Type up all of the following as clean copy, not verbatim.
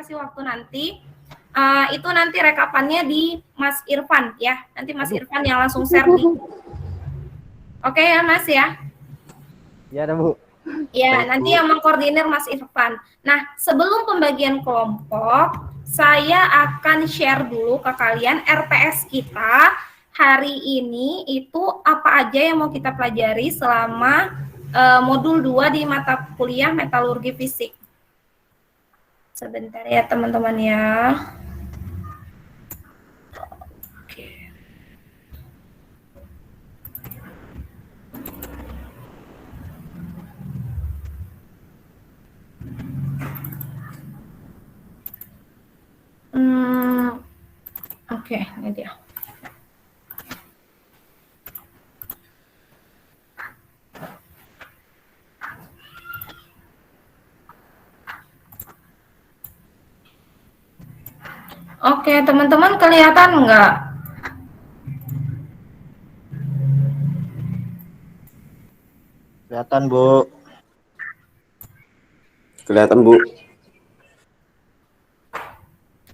kasih waktu nanti. Itu nanti rekapannya di Mas Irfan ya. Nanti Mas Irfan yang langsung share di. Oke ya Mas ya. Iya Bu. Ya, nanti yang mengkoordinir Mas Irfan. Nah, sebelum pembagian kelompok, saya akan share dulu ke kalian RPS kita hari ini itu apa aja yang mau kita pelajari selama modul 2 di mata kuliah metalurgi fisik. Sebentar ya teman-teman ya. Oke, ini dia. Oke, teman-teman kelihatan nggak? Kelihatan, Bu. Kelihatan, Bu.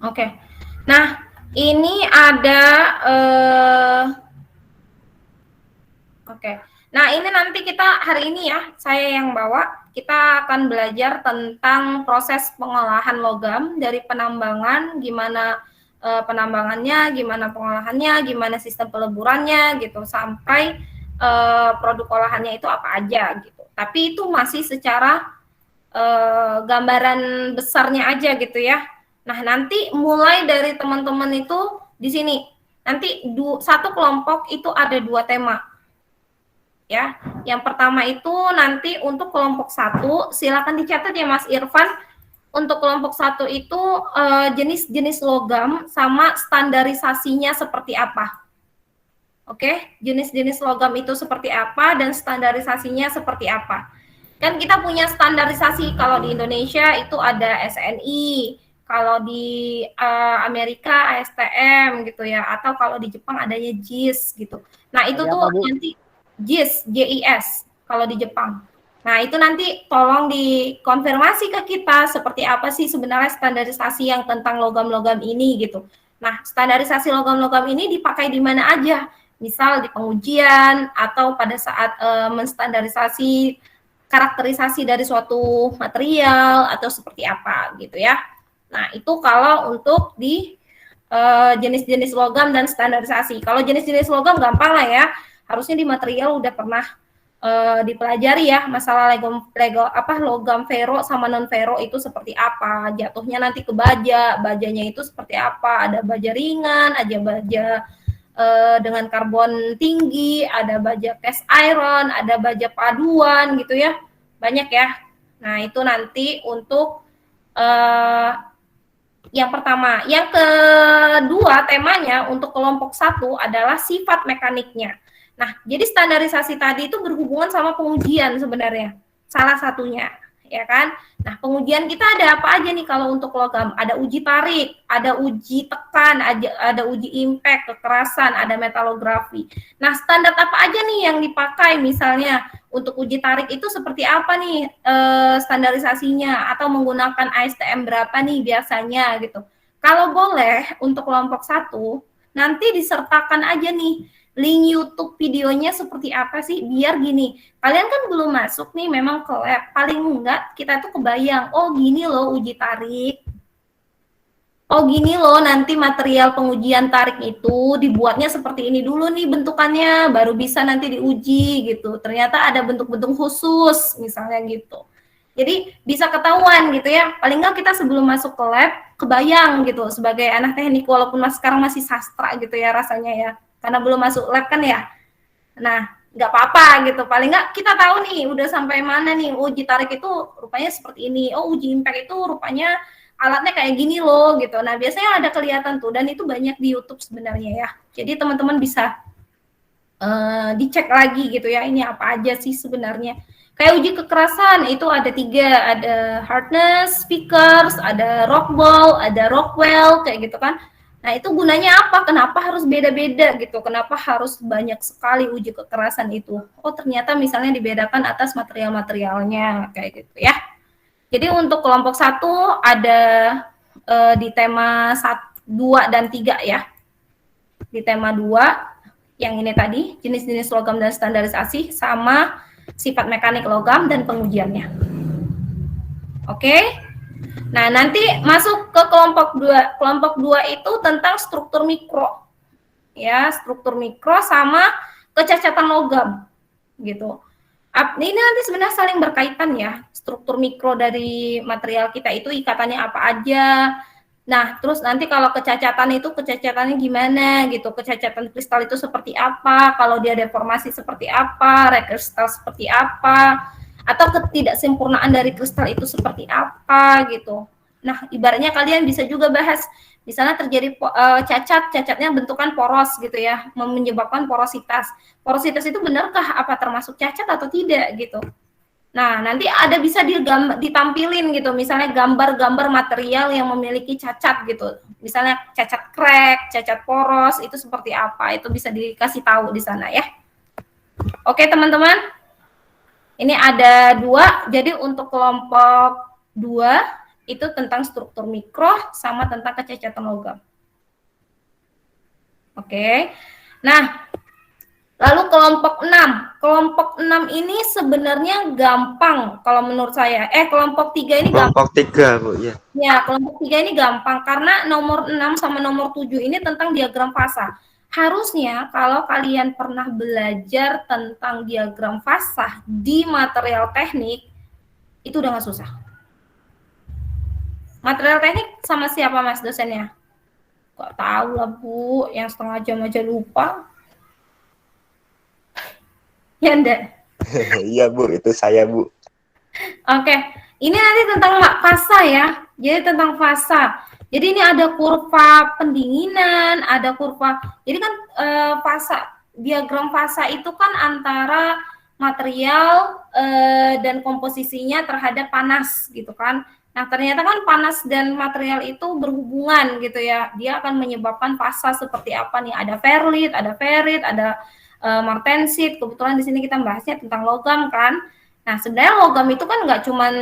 Oke. Nah, ini ada oke. Nah, ini nanti kita hari ini ya, saya yang bawa. Kita akan belajar tentang proses pengolahan logam dari penambangan, gimana penambangannya, gimana pengolahannya, gimana sistem peleburannya gitu, sampai produk olahannya itu apa aja gitu. Tapi itu masih secara gambaran besarnya aja gitu ya. Nah, nanti mulai dari teman-teman itu di sini. Nanti satu kelompok itu ada 2 tema. Ya, yang pertama itu nanti untuk kelompok 1, silakan dicatat ya Mas Irfan. Untuk kelompok 1 itu jenis-jenis logam sama standarisasinya seperti apa. Oke, jenis-jenis logam itu seperti apa dan standarisasinya seperti apa. Kan kita punya standarisasi, kalau di Indonesia itu ada SNI, kalau di Amerika ASTM gitu ya, atau kalau di Jepang adanya JIS gitu. Nah, itu tuh nanti JIS, JIS kalau di Jepang. Nah, itu nanti tolong dikonfirmasi ke kita seperti apa sih sebenarnya standarisasi yang tentang logam-logam ini gitu. Nah, standarisasi logam-logam ini dipakai di mana aja? Misal di pengujian atau pada saat menstandarisasi karakterisasi dari suatu material atau seperti apa gitu ya. Nah, itu kalau untuk di jenis-jenis logam dan standarisasi. Kalau jenis-jenis logam gampang lah ya. Harusnya di material udah pernah dipelajari ya masalah logam ferro sama non ferro itu seperti apa, jatuhnya nanti ke bajanya itu seperti apa, ada baja ringan, ada baja dengan karbon tinggi, ada baja cast iron, ada baja paduan gitu ya, banyak ya. Nah, itu nanti untuk yang pertama. Yang kedua temanya untuk kelompok 1 adalah sifat mekaniknya. Nah, jadi standarisasi tadi itu berhubungan sama pengujian sebenarnya, salah satunya, ya kan? Nah, pengujian kita ada apa aja nih kalau untuk logam? Ada uji tarik, ada uji tekan, ada uji impact, kekerasan, ada metalografi. Nah, standar apa aja nih yang dipakai misalnya untuk uji tarik itu seperti apa nih standarisasinya, atau menggunakan ASTM berapa nih biasanya gitu. Kalau boleh untuk kelompok 1, nanti disertakan aja nih link YouTube videonya seperti apa sih, biar gini, kalian kan belum masuk nih memang ke lab, paling enggak kita tuh kebayang, oh gini loh uji tarik, oh gini loh nanti material pengujian tarik itu dibuatnya seperti ini dulu nih bentukannya, baru bisa nanti diuji gitu, ternyata ada bentuk-bentuk khusus misalnya gitu. Jadi bisa ketahuan gitu ya, paling enggak kita sebelum masuk ke lab kebayang gitu sebagai anak teknik, walaupun sekarang masih sastra gitu ya rasanya ya, karena belum masuk lab kan ya. Nah, nggak apa-apa gitu, paling nggak kita tahu nih udah sampai mana nih, uji tarik itu rupanya seperti ini, oh uji impact itu rupanya alatnya kayak gini loh gitu. Nah, biasanya ada kelihatan tuh, dan itu banyak di YouTube sebenarnya ya. Jadi teman-teman bisa dicek lagi gitu ya, ini apa aja sih sebenarnya. Kayak uji kekerasan itu ada 3, ada hardness, speakers, ada rock ball, ada rockwell kayak gitu kan. Nah, itu gunanya apa? Kenapa harus beda-beda gitu? Kenapa harus banyak sekali uji kekerasan itu? Oh, ternyata misalnya dibedakan atas material-materialnya kayak gitu ya. Jadi untuk kelompok 1 ada di tema 2 dan 3 ya. Di tema 2 yang ini tadi, jenis-jenis logam dan standarisasi sama sifat mekanik logam dan pengujiannya. Oke. Nah, nanti masuk ke kelompok 2. Kelompok 2 itu tentang struktur mikro. Ya, struktur mikro sama kecacatan logam gitu. Ini nanti sebenarnya saling berkaitan ya. Struktur mikro dari material kita itu ikatannya apa aja. Nah, terus nanti kalau kecacatan itu kecacatannya gimana gitu. Kecacatan kristal itu seperti apa, kalau dia deformasi seperti apa, rekristal seperti apa, atau ketidaksempurnaan dari kristal itu seperti apa gitu. Nah, ibaratnya kalian bisa juga bahas di sana terjadi cacatnya bentukan poros gitu ya, menyebabkan porositas. Porositas itu benarkah apa termasuk cacat atau tidak gitu. Nah, nanti ada bisa ditampilin gitu, misalnya gambar-gambar material yang memiliki cacat gitu. Misalnya cacat crack, cacat poros, itu seperti apa, itu bisa dikasih tahu di sana ya. Oke teman-teman, ini ada 2, jadi untuk kelompok 2, itu tentang struktur mikro sama tentang kecacatan logam. Oke. Nah, lalu kelompok 6. Kelompok 6 ini sebenarnya gampang kalau menurut saya. Kelompok 3 ini kelompok gampang. 3, Bu, ya. Ya, kelompok 3 ini gampang karena nomor 6 sama nomor 7 ini tentang diagram fasa. Harusnya kalau kalian pernah belajar tentang diagram fasa di material teknik, itu udah nggak susah. Material teknik sama siapa mas dosennya? Gak tahu lah Bu, yang setengah jam aja lupa. Ya enggak? Iya Bu, itu saya Bu. Oke, ini nanti tentang fasa ya. Jadi tentang fasa. Jadi ini ada kurva pendinginan, ada kurva. Jadi kan fasa, diagram fasa itu kan antara material dan komposisinya terhadap panas gitu kan. Nah, ternyata kan panas dan material itu berhubungan gitu ya. Dia akan menyebabkan fasa seperti apa nih? Ada ferrit, ada ferit, ada martensit. Kebetulan di sini kita bahasnya tentang logam kan. Nah, sebenarnya logam itu kan nggak cuman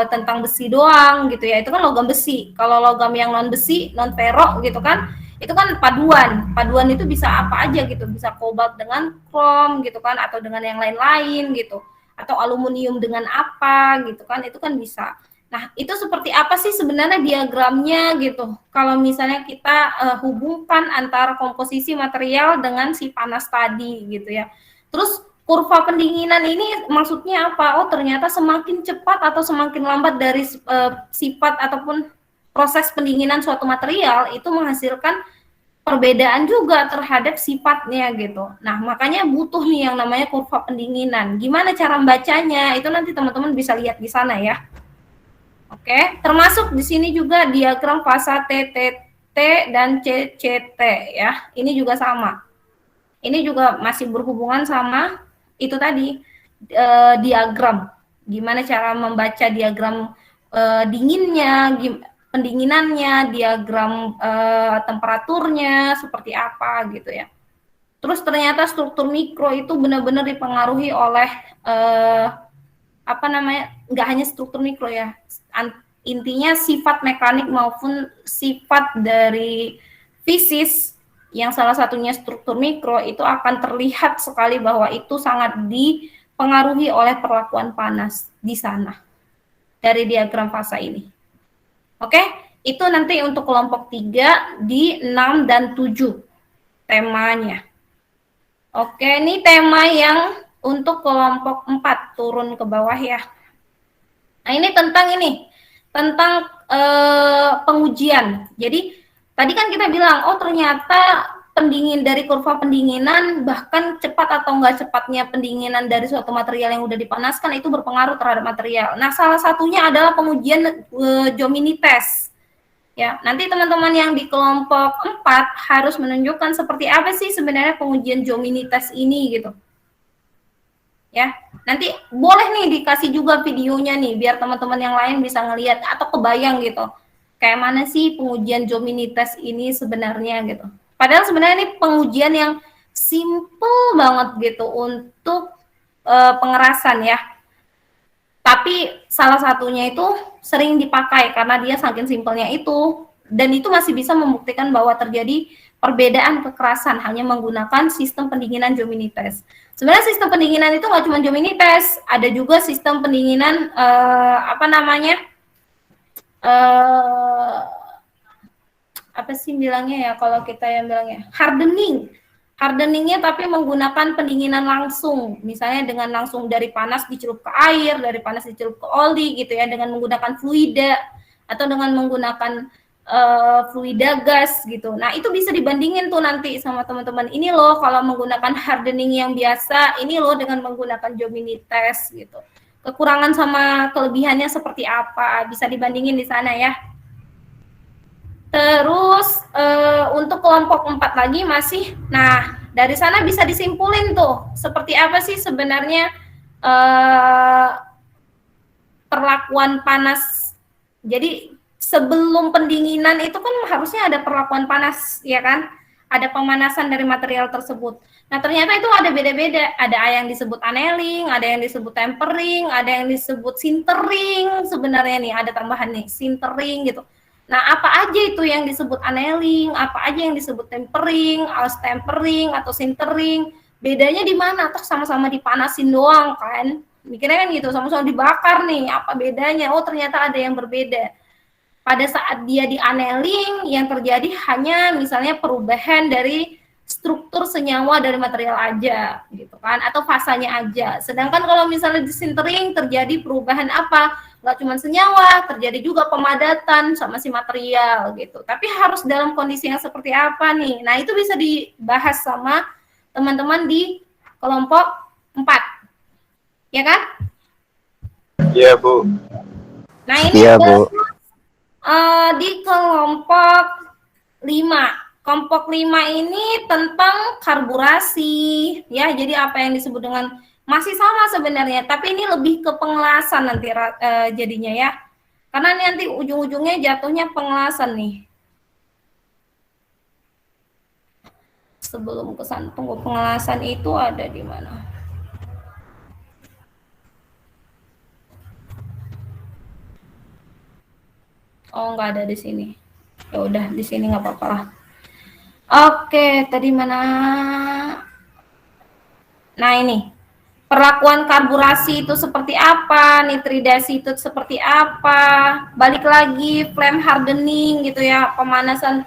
tentang besi doang gitu ya. Itu kan logam besi. Kalau logam yang non besi, non ferro gitu kan, itu kan paduan. Paduan itu bisa apa aja gitu. Bisa kobalt dengan krom gitu kan, atau dengan yang lain-lain gitu. Atau aluminium dengan apa gitu kan, itu kan bisa. Nah, itu seperti apa sih sebenarnya diagramnya gitu. Kalau misalnya kita hubungkan antara komposisi material dengan si panas tadi gitu ya. Terus kurva pendinginan ini maksudnya apa? Oh, ternyata semakin cepat atau semakin lambat dari sifat ataupun proses pendinginan suatu material itu menghasilkan perbedaan juga terhadap sifatnya gitu. Nah, makanya butuh nih yang namanya kurva pendinginan. Gimana cara membacanya? Itu nanti teman-teman bisa lihat di sana ya. Oke, termasuk di sini juga diagram fasa TTT dan CCT ya. Ini juga sama. Ini juga masih berhubungan sama itu tadi diagram. Gimana cara membaca diagram dinginnya, pendinginannya, diagram temperaturnya seperti apa gitu ya. Terus ternyata struktur mikro itu benar-benar dipengaruhi oleh nggak hanya struktur mikro ya, intinya sifat mekanik maupun sifat dari fisis yang salah satunya struktur mikro itu akan terlihat sekali bahwa itu sangat dipengaruhi oleh perlakuan panas di sana dari diagram fasa ini. Oke, itu nanti untuk kelompok 3 di 6 dan 7 temanya. Oke, ini tema yang untuk kelompok 4 turun ke bawah ya. Nah, ini tentang pengujian. Jadi tadi kan kita bilang, oh ternyata pendingin dari kurva pendinginan bahkan cepat atau enggak cepatnya pendinginan dari suatu material yang udah dipanaskan itu berpengaruh terhadap material. Nah, salah satunya adalah pengujian Jomini test. Ya, nanti teman-teman yang di kelompok 4 harus menunjukkan seperti apa sih sebenarnya pengujian Jomini test ini gitu. Ya, nanti boleh nih dikasih juga videonya nih biar teman-teman yang lain bisa ngelihat atau kebayang gitu. Kayak mana sih pengujian Jomini test ini sebenarnya gitu. Padahal sebenarnya ini pengujian yang simple banget gitu untuk pengerasan ya. Tapi salah satunya itu sering dipakai karena dia saking simpelnya itu, dan itu masih bisa membuktikan bahwa terjadi perbedaan kekerasan hanya menggunakan sistem pendinginan Jomini-Test. Sebenarnya sistem pendinginan itu nggak cuma Jomini-Test, ada juga sistem pendinginan apa sih bilangnya ya, kalau kita yang bilangnya hardeningnya, tapi menggunakan pendinginan langsung, misalnya dengan langsung dari panas dicelup ke air, dari panas dicelup ke oli gitu ya, dengan menggunakan fluida atau dengan menggunakan fluida gas gitu. Nah itu bisa dibandingin tuh nanti sama teman-teman, ini loh kalau menggunakan hardening yang biasa, ini loh dengan menggunakan Jomini-Test gitu, kekurangan sama kelebihannya seperti apa, bisa dibandingin di sana ya. Terus untuk kelompok 4 lagi masih, nah dari sana bisa disimpulin tuh seperti apa sih sebenarnya perlakuan panas. Jadi sebelum pendinginan itu kan harusnya ada perlakuan panas, ya kan? Ada pemanasan dari material tersebut. Nah ternyata itu ada beda-beda, ada yang disebut annealing, ada yang disebut tempering, ada yang disebut sintering, sebenarnya nih ada tambahan nih, sintering gitu. Nah, apa aja itu yang disebut annealing, apa aja yang disebut tempering, aus tempering atau sintering, bedanya di mana? Toh sama-sama dipanasin doang kan? Mikirnya kan gitu, sama-sama dibakar nih, apa bedanya? Oh, ternyata ada yang berbeda. Pada saat dia di annealing, yang terjadi hanya misalnya perubahan dari struktur senyawa dari material aja, gitu kan? Atau fasanya aja. Sedangkan kalau misalnya di sintering terjadi perubahan apa? Nggak cuma senyawa, terjadi juga pemadatan sama si material gitu. Tapi harus dalam kondisi yang seperti apa nih? Nah, itu bisa dibahas sama teman-teman di kelompok 4. Ya kan? Iya, Bu. Nah, ini Iya, Bu. di kelompok 5. Kelompok 5 ini tentang karburasi, ya. Jadi apa yang disebut dengan masih sama sebenarnya, tapi ini lebih ke pengelasan nanti jadinya ya. Karena nanti ujung-ujungnya jatuhnya pengelasan nih. Sebelum kesan tunggu pengelasan itu ada di mana? Oh, nggak ada di sini. Ya udah, di sini nggak apa-apa lah. Oke, tadi mana? Nah, ini. Perlakuan karburasi itu seperti apa, nitridasi itu seperti apa, balik lagi flame hardening gitu ya, pemanasan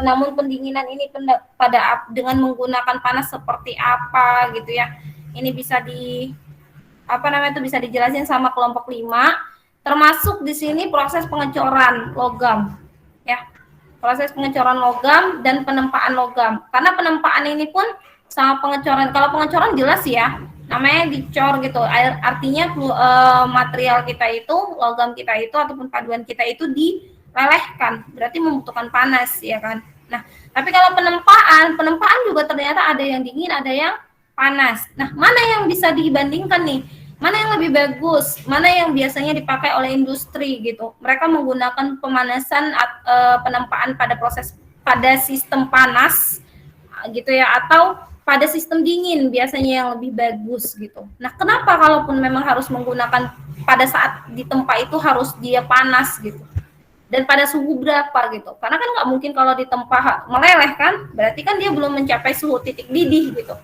namun pendinginan ini dengan menggunakan panas seperti apa gitu ya. Ini bisa bisa dijelasin sama kelompok 5, termasuk di sini proses pengecoran logam ya. Proses pengecoran logam dan penempaan logam. Karena penempaan ini pun sama pengecoran. Kalau pengecoran jelas ya, namanya dicor gitu. Artinya material kita itu, logam kita itu ataupun paduan kita itu dilelehkan. Berarti membutuhkan panas ya kan. Nah, tapi kalau penempaan juga ternyata ada yang dingin, ada yang panas. Nah, mana yang bisa dibandingkan nih? Mana yang lebih bagus, mana yang biasanya dipakai oleh industri gitu. Mereka menggunakan pemanasan penempaan pada sistem panas gitu ya, atau pada sistem dingin biasanya yang lebih bagus gitu. Nah, kenapa kalaupun memang harus menggunakan pada saat ditempa itu harus dia panas gitu. Dan pada suhu berapa gitu. Karena kan nggak mungkin kalau ditempa meleleh kan, berarti kan dia belum mencapai suhu titik didih gitu.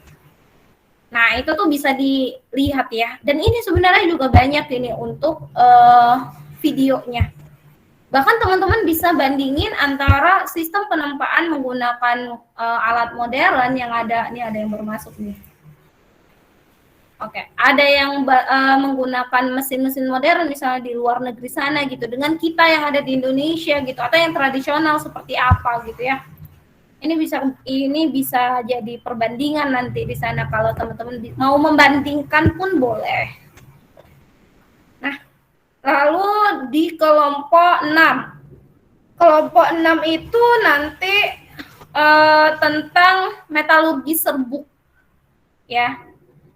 Nah, itu tuh bisa dilihat ya. Dan ini sebenarnya juga banyak ini untuk videonya. Bahkan teman-teman bisa bandingin antara sistem penempaan menggunakan alat modern yang ada, ini ada yang baru masuk nih. Oke, ada yang menggunakan mesin-mesin modern misalnya di luar negeri sana gitu, dengan kita yang ada di Indonesia gitu, atau yang tradisional seperti apa gitu ya. Ini bisa jadi perbandingan nanti di sana kalau teman-teman mau membandingkan pun boleh. Nah, lalu di kelompok 6. Kelompok 6 itu nanti tentang metalurgi serbuk. Ya.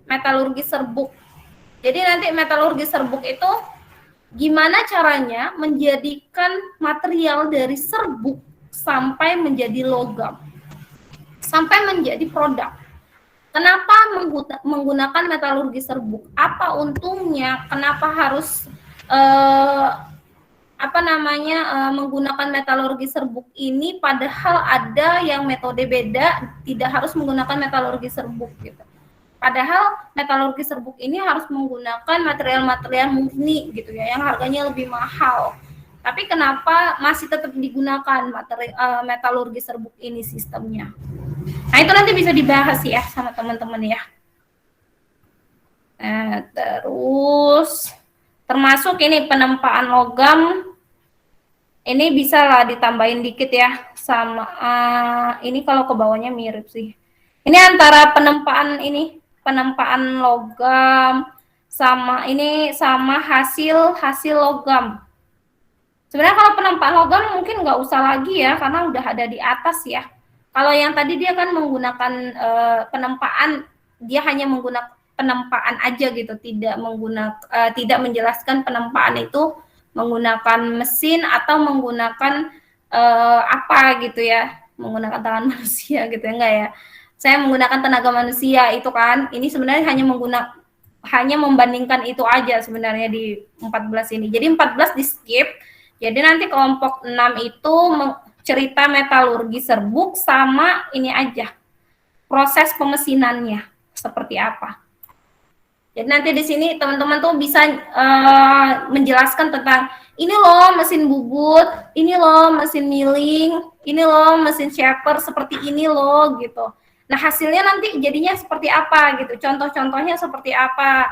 Metalurgi serbuk. Jadi nanti metalurgi serbuk itu gimana caranya menjadikan material dari serbuk sampai menjadi logam, sampai menjadi produk. Kenapa menggunakan metalurgi serbuk? Apa untungnya? Kenapa harus menggunakan metalurgi serbuk ini, padahal ada yang metode beda tidak harus menggunakan metalurgi serbuk gitu. Padahal metalurgi serbuk ini harus menggunakan material-material murni gitu ya, yang harganya lebih mahal. Tapi kenapa masih tetap digunakan metalurgi serbuk ini sistemnya? Nah, itu nanti bisa dibahas ya sama teman-teman ya. Terus termasuk ini penempaan logam, ini bisa lah ditambahin dikit ya sama ini, kalau ke bawahnya mirip sih. Ini antara penempaan logam sama hasil logam. Sebenarnya kalau penempaan logam mungkin nggak usah lagi ya, karena udah ada di atas ya. Kalau yang tadi dia kan menggunakan penempaan, dia hanya menggunakan penempaan aja gitu, tidak menjelaskan penempaan itu menggunakan mesin atau menggunakan apa gitu ya, menggunakan tangan manusia gitu ya, enggak ya. Saya menggunakan tenaga manusia itu kan, ini sebenarnya hanya membandingkan itu aja sebenarnya di 14 ini. Jadi 14 di skip. Jadi nanti kelompok 6 itu cerita metalurgi serbuk sama ini aja, proses pemesinannya seperti apa. Jadi nanti di sini teman-teman tuh bisa menjelaskan tentang ini loh mesin bubut, ini loh mesin milling, ini loh mesin shaper seperti ini loh gitu. Nah, hasilnya nanti jadinya seperti apa gitu, contoh-contohnya seperti apa,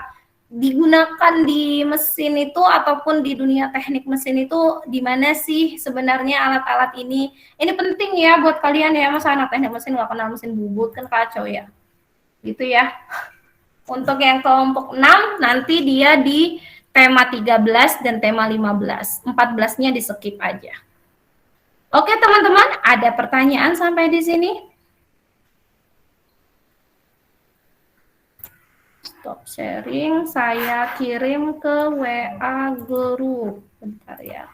digunakan di mesin itu ataupun di dunia teknik mesin itu di mana sih sebenarnya alat-alat ini. Ini penting ya buat kalian ya, masa anak teknik mesin nggak kenal mesin bubut, kan kacau ya. Gitu ya. Untuk yang kelompok 6 nanti dia di tema 13 dan tema 15. 14-nya di skip aja. Oke teman-teman, ada pertanyaan sampai di sini? Stop sharing, saya kirim ke WA group. Bentar ya.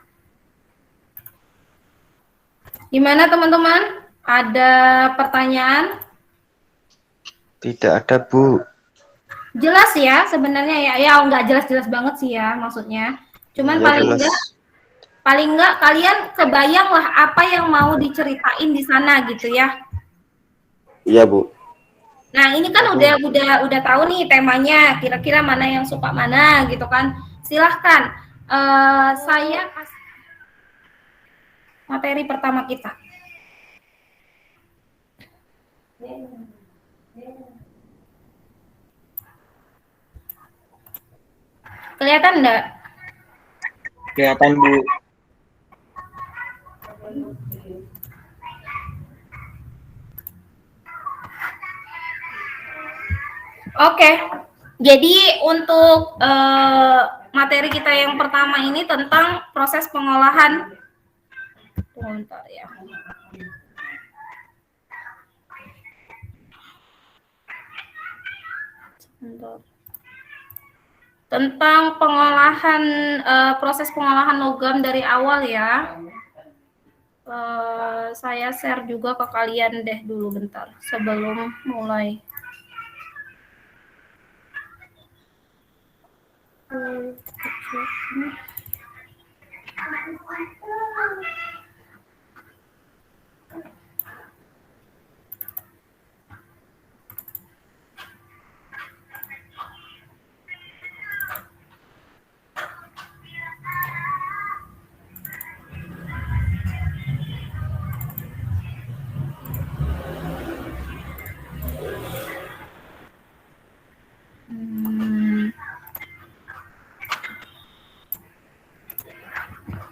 Gimana teman-teman? Ada pertanyaan? Tidak ada, Bu. Jelas ya sebenarnya ya. Ya nggak jelas-jelas banget sih ya maksudnya. Cuman Ya, paling enggak kalian kebayang lah apa yang mau diceritain di sana gitu ya. Iya, Bu. Nah, ini kan udah tahu nih temanya, kira-kira mana yang suka mana gitu kan. Silahkan, saya kasih materi pertama kita. Kelihatan enggak? Kelihatan, Bu. Oke, jadi untuk materi kita yang pertama ini tentang proses pengolahan. Bentar ya. Bentar. Tentang pengolahan proses pengolahan logam dari awal ya. Saya share juga ke kalian deh dulu bentar sebelum mulai.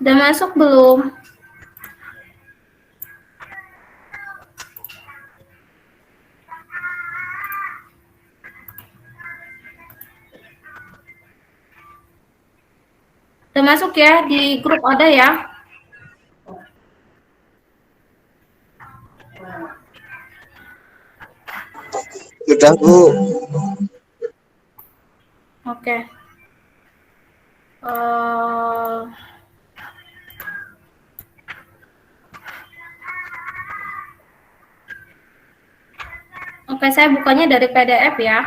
Udah masuk belum? Udah masuk ya, di grup ada ya? Sudah, Bu. Oke. Oke, Oke, saya bukanya dari PDF ya.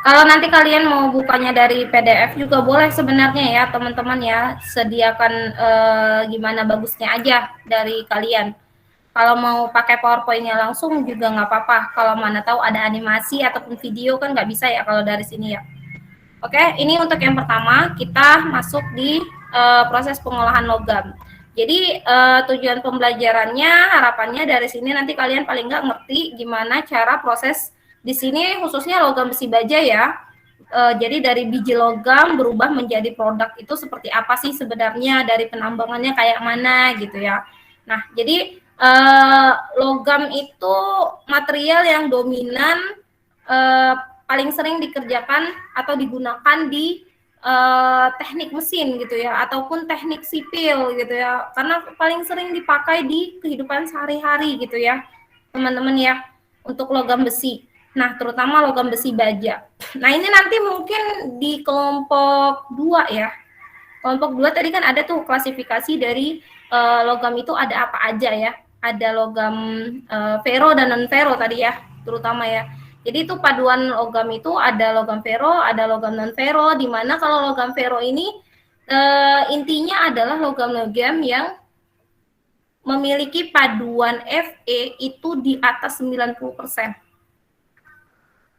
Kalau nanti kalian mau bukanya dari PDF juga boleh sebenarnya ya teman-teman ya. Sediakan gimana bagusnya aja dari kalian. Kalau mau pakai PowerPoint-nya langsung juga nggak apa-apa. Kalau mana tahu ada animasi ataupun video kan nggak bisa ya kalau dari sini ya. Oke, ini untuk yang pertama kita masuk di proses pengolahan logam. Jadi tujuan pembelajarannya harapannya dari sini nanti kalian paling nggak ngerti gimana cara proses di sini khususnya logam besi baja ya. Jadi dari biji logam berubah menjadi produk itu seperti apa sih sebenarnya, dari penambangannya kayak mana gitu ya. Nah, jadi logam itu material yang dominan paling sering dikerjakan atau digunakan di teknik mesin gitu ya, ataupun teknik sipil gitu ya, karena paling sering dipakai di kehidupan sehari-hari gitu ya teman-teman ya, untuk logam besi. Nah, terutama logam besi baja. Nah, ini nanti mungkin di kelompok 2 ya. Kelompok 2 tadi kan ada tuh klasifikasi dari logam itu ada apa aja ya. Ada logam ferro dan non ferro tadi ya, terutama ya. Jadi itu paduan logam itu ada logam ferro, ada logam non ferro, di mana kalau logam ferro ini intinya adalah logam-logam yang memiliki paduan Fe itu di atas 90%.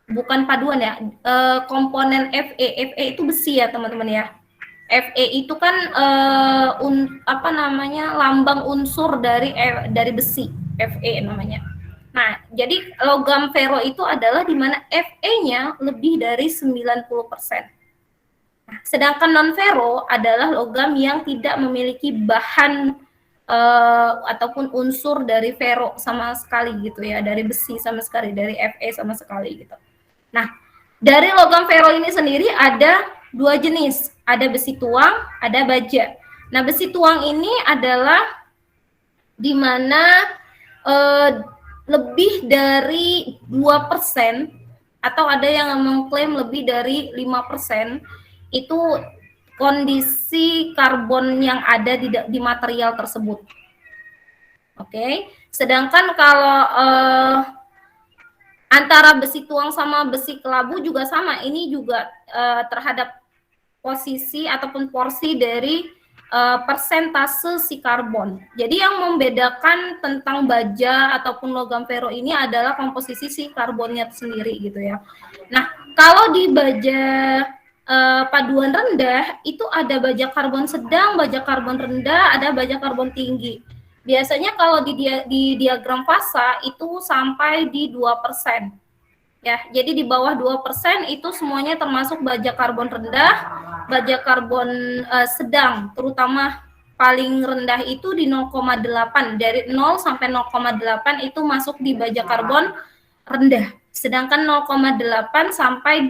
Bukan paduan ya, komponen Fe itu besi ya teman-teman ya. Fe itu kan apa namanya, lambang unsur dari besi, Fe namanya. Nah, jadi logam ferro itu adalah di mana Fe-nya lebih dari 90%. Nah, sedangkan non ferro adalah logam yang tidak memiliki bahan ataupun unsur dari ferro sama sekali gitu ya, dari besi sama sekali, dari Fe sama sekali gitu. Nah, dari logam ferro ini sendiri ada 2 jenis, ada besi tuang, ada baja. Nah, besi tuang ini adalah di mana lebih dari 2% atau ada yang mengklaim lebih dari 5% itu kondisi karbon yang ada di material tersebut. Oke, sedangkan kalau antara besi tuang sama besi kelabu juga sama, ini juga terhadap posisi ataupun porsi dari persentase si karbon. Jadi yang membedakan tentang baja ataupun logam ferro ini adalah komposisi si karbonnya sendiri gitu ya. Nah, kalau di baja paduan rendah itu ada baja karbon sedang, baja karbon rendah, ada baja karbon tinggi. Biasanya kalau di diagram fasa itu sampai di 2%. Ya, jadi di bawah 2% itu semuanya termasuk baja karbon rendah, baja karbon sedang, terutama paling rendah itu di 0,8, dari 0 sampai 0,8 itu masuk di baja karbon rendah. Sedangkan 0,8 sampai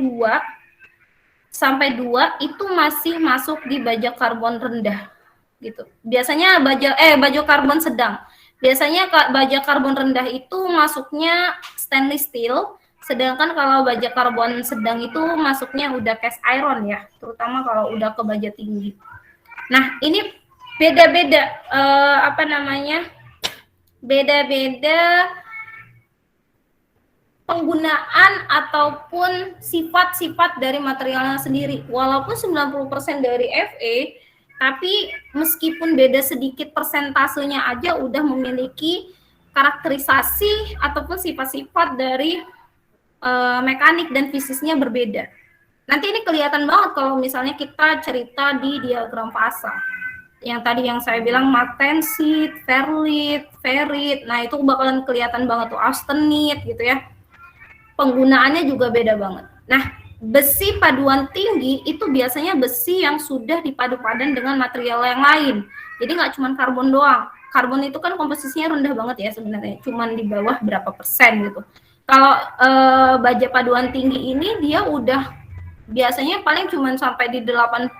2 itu masih masuk di baja karbon rendah. Gitu. Biasanya baja karbon sedang. Biasanya baja karbon rendah itu masuknya stainless steel. Sedangkan kalau baja karbon sedang itu masuknya udah cast iron ya, terutama kalau udah ke baja tinggi. Nah, ini beda-beda beda-beda penggunaan ataupun sifat-sifat dari materialnya sendiri. Walaupun 90% dari Fe, tapi meskipun beda sedikit persentasenya aja udah memiliki karakterisasi ataupun sifat-sifat dari mekanik dan fisiknya berbeda. Nanti ini kelihatan banget kalau misalnya kita cerita di diagram fasa. Yang tadi yang saya bilang martensit, ferrit, nah itu bakalan kelihatan banget tuh, austenit gitu ya. Penggunaannya juga beda banget. Nah, besi paduan tinggi itu biasanya besi yang sudah dipadu padan dengan material yang lain. Jadi nggak cuma karbon doang. Karbon itu kan komposisinya rendah banget ya sebenarnya, cuma di bawah berapa persen gitu. Kalau baja paduan tinggi ini dia udah biasanya paling cuma sampai di 80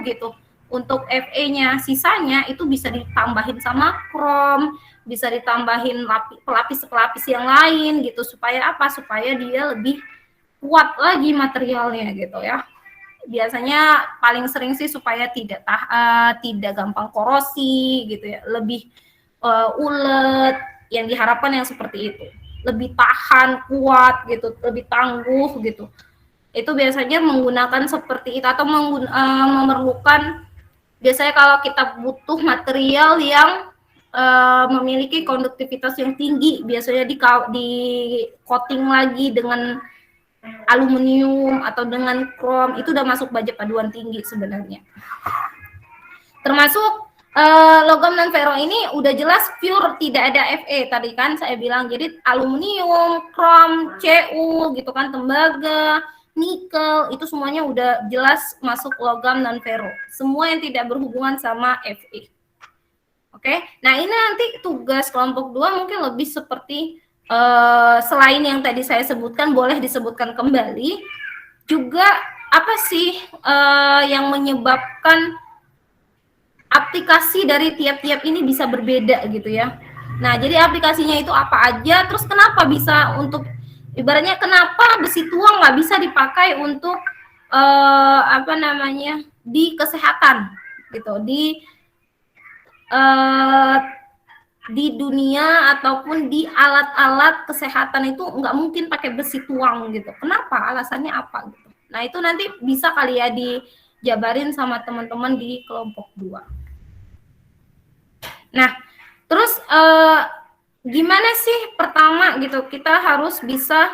gitu untuk Fe-nya. Sisanya itu bisa ditambahin sama krom, bisa ditambahin pelapis-pelapis yang lain gitu, supaya apa? Supaya dia lebih kuat lagi materialnya gitu ya. Biasanya paling sering sih supaya tidak gampang korosi gitu ya, lebih ulet, yang diharapkan yang seperti itu. lebih tahan, kuat gitu, lebih tangguh gitu. Itu biasanya menggunakan seperti itu atau memerlukan biasanya kalau kita butuh material yang memiliki konduktivitas yang tinggi, biasanya di coating lagi dengan aluminium atau dengan krom, itu udah masuk baja paduan tinggi sebenarnya. Termasuk logam non ferro ini udah jelas pure, tidak ada Fe tadi kan saya bilang. Jadi aluminium, krom, Cu gitu kan, tembaga, nikel, itu semuanya udah jelas masuk logam non ferro. Semua yang tidak berhubungan sama Fe. Oke, nah ini nanti tugas kelompok 2 mungkin lebih seperti selain yang tadi saya sebutkan, boleh disebutkan kembali juga apa sih yang menyebabkan aplikasi dari tiap-tiap ini bisa berbeda gitu ya. Nah, jadi aplikasinya itu apa aja, terus kenapa bisa untuk, ibaratnya kenapa besi tuang nggak bisa dipakai untuk apa namanya, di kesehatan gitu, di dunia ataupun di alat-alat kesehatan itu nggak mungkin pakai besi tuang gitu. Kenapa? Alasannya apa gitu. Nah, itu nanti bisa kali ya dijabarin sama teman-teman di kelompok 2. Nah, terus gimana sih pertama gitu, kita harus bisa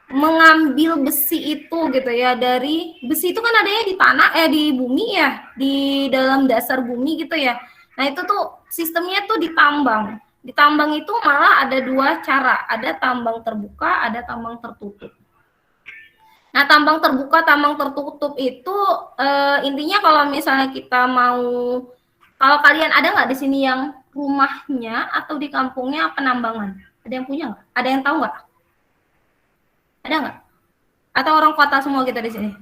mengambil besi itu gitu ya, dari besi itu kan adanya di tanah, di bumi ya, di dalam dasar bumi gitu ya. Nah, itu tuh sistemnya tuh ditambang. Ditambang itu malah ada 2 cara, ada tambang terbuka, ada tambang tertutup. Nah, tambang terbuka, tambang tertutup itu intinya kalau misalnya kita mau, kalau kalian ada nggak di sini yang rumahnya atau di kampungnya penambangan? Ada yang punya nggak? Ada yang tahu nggak? Ada nggak? Atau orang kota semua kita di sini?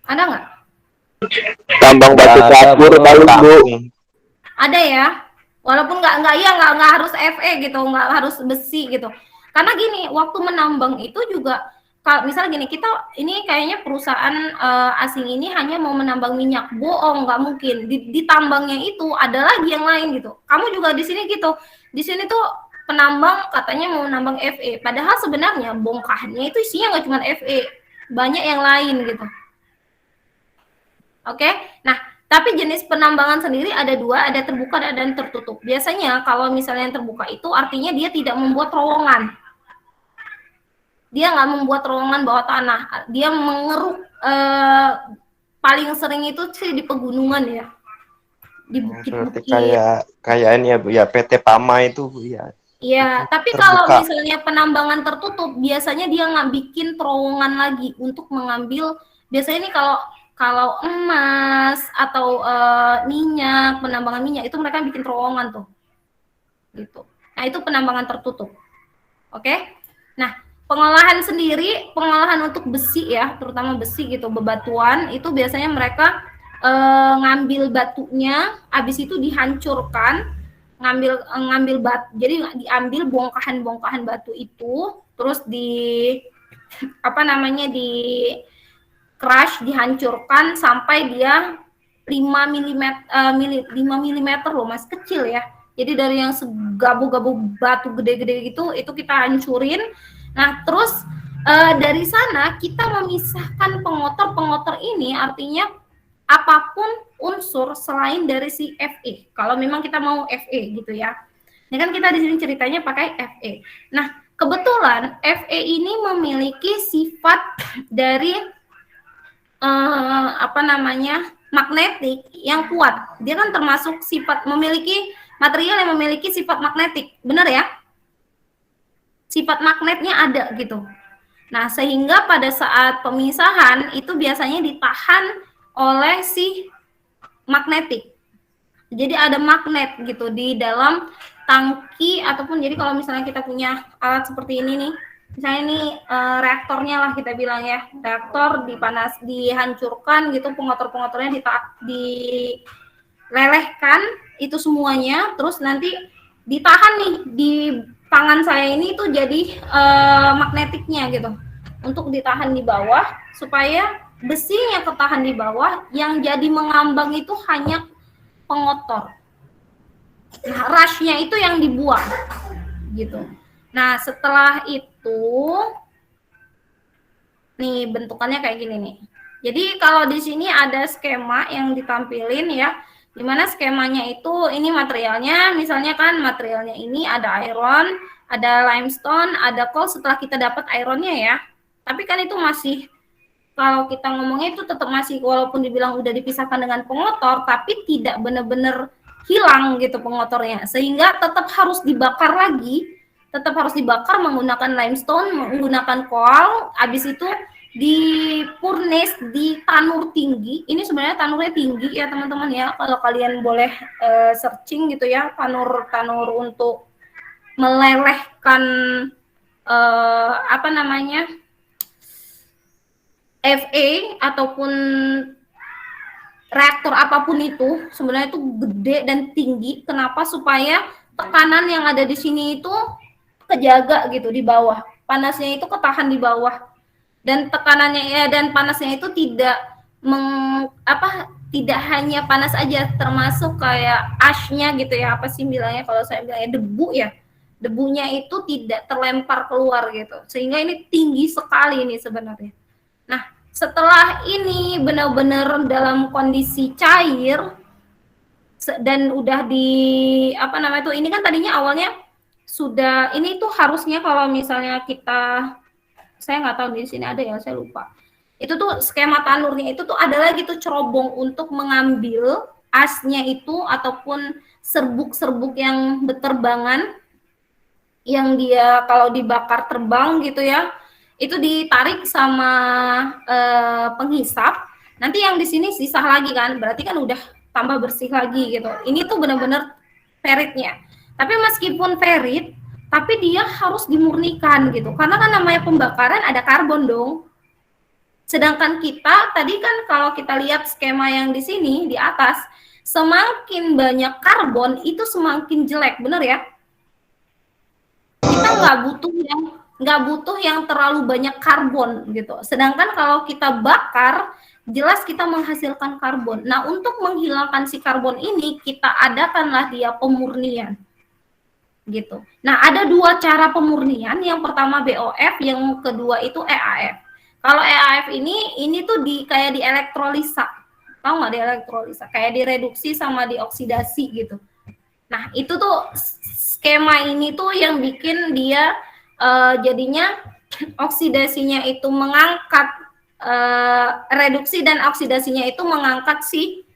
Ada nggak? Tambang batu kapur paling, Bu. Ada ya, walaupun nggak harus Fe gitu, nggak harus besi gitu. Karena gini, waktu menambang itu juga, kalau misalnya gini, kita ini kayaknya perusahaan asing ini hanya mau menambang minyak, bohong, nggak mungkin. Di tambangnya itu ada lagi yang lain gitu. Kamu juga di sini gitu. Di sini tuh penambang katanya mau menambang Fe, padahal sebenarnya bongkahannya itu isinya nggak cuma Fe, banyak yang lain gitu. Oke, nah tapi jenis penambangan sendiri ada 2, ada terbuka dan tertutup. Biasanya kalau misalnya yang terbuka itu artinya dia tidak membuat terowongan. Dia nggak membuat terowongan bawah tanah. Dia mengeruk, paling sering itu sih di pegunungan ya, di bukit-bukit. Kayak ini ya Bu, ya PT Pama itu Bu ya. Iya, tapi kalau misalnya penambangan tertutup, biasanya dia nggak bikin terowongan lagi untuk mengambil. Biasanya ini kalau emas atau minyak, penambangan minyak itu mereka bikin terowongan tuh, gitu. Nah, itu penambangan tertutup. Oke. Nah, pengolahan untuk besi ya, terutama besi gitu, bebatuan itu biasanya mereka ngambil batunya, habis itu dihancurkan, ngambil batu. Jadi diambil bongkahan batu itu, terus di crush, dihancurkan sampai dia 5 mm loh, Mas, kecil ya. Jadi dari yang segabu-gabu batu gede-gede gitu, itu kita hancurin. Nah, terus dari sana kita memisahkan pengotor ini, artinya apapun unsur selain dari si Fe. Kalau memang kita mau Fe gitu ya. Ini kan kita di sini ceritanya pakai Fe. Nah, kebetulan Fe ini memiliki sifat dari magnetik yang kuat. Dia kan termasuk memiliki material yang memiliki sifat magnetik, benar ya? Sifat magnetnya ada gitu. Nah, sehingga pada saat pemisahan itu biasanya ditahan oleh si magnetik. Jadi ada magnet gitu di dalam tangki, ataupun jadi kalau misalnya kita punya alat seperti ini nih, misalnya ini reaktornya lah kita bilang ya, reaktor dihancurkan gitu, pengotor-pengotornya dilelehkan itu semuanya, terus nanti ditahan nih di tangan saya ini tuh jadi magnetiknya gitu, untuk ditahan di bawah supaya besinya ketahan di bawah, yang jadi mengambang itu hanya pengotor. Nah, rushnya itu yang dibuang gitu. Nah, setelah itu nih bentukannya kayak gini nih. Jadi kalau di sini ada skema yang ditampilin ya, dimana skemanya itu ini materialnya, misalnya kan materialnya ini ada iron, ada limestone, ada coal setelah kita dapat ironnya ya. Tapi kan itu masih, kalau kita ngomongnya itu tetap masih, walaupun dibilang udah dipisahkan dengan pengotor, tapi tidak benar-benar hilang gitu pengotornya, sehingga tetap harus dibakar lagi, tetap harus dibakar menggunakan limestone, menggunakan coal, habis itu di furnace, di tanur tinggi. Ini sebenarnya tanurnya tinggi ya teman-teman ya, kalau kalian boleh searching gitu ya, tanur untuk melelehkan apa namanya, FA ataupun reaktor apapun itu sebenarnya itu gede dan tinggi. Kenapa? Supaya tekanan yang ada di sini itu kejaga gitu di bawah, panasnya itu ketahan di bawah, dan tekanannya ya dan panasnya itu tidak tidak hanya panas aja, termasuk kayak ashnya gitu ya, apa sih bilangnya kalau saya bilangnya debu ya, debunya itu tidak terlempar keluar gitu, sehingga ini tinggi sekali ini sebenarnya. Nah, setelah ini benar-benar dalam kondisi cair dan udah di apa namanya tuh, ini kan tadinya awalnya sudah, ini tuh harusnya kalau misalnya kita, saya nggak tahu di sini ada ya, saya lupa. Itu tuh skema tanurnya itu tuh ada lagi tuh cerobong untuk mengambil asnya itu ataupun serbuk-serbuk yang berterbangan yang dia kalau dibakar terbang gitu ya. Itu ditarik sama penghisap. Nanti yang di sini sisa lagi kan, berarti kan udah tambah bersih lagi gitu. Ini tuh benar-benar feritnya. Tapi meskipun ferit, tapi dia harus dimurnikan gitu. Karena kan namanya pembakaran ada karbon dong. Sedangkan kita tadi kan kalau kita lihat skema yang di sini di atas, semakin banyak karbon itu semakin jelek, bener ya? Kita nggak butuh yang terlalu banyak karbon gitu. Sedangkan kalau kita bakar, jelas kita menghasilkan karbon. Nah, untuk menghilangkan si karbon ini, kita adakanlah dia pemurnian. Gitu. Nah, ada dua cara pemurnian. Yang pertama BOF, yang kedua itu EAF. Kalau EAF ini tuh kayak di elektrolisa. Tahu nggak di elektrolisa? Kayak direduksi sama dioksidasi gitu. Nah, itu tuh skema ini tuh yang bikin dia jadinya oksidasinya itu mengangkat, reduksi dan oksidasinya itu mengangkat si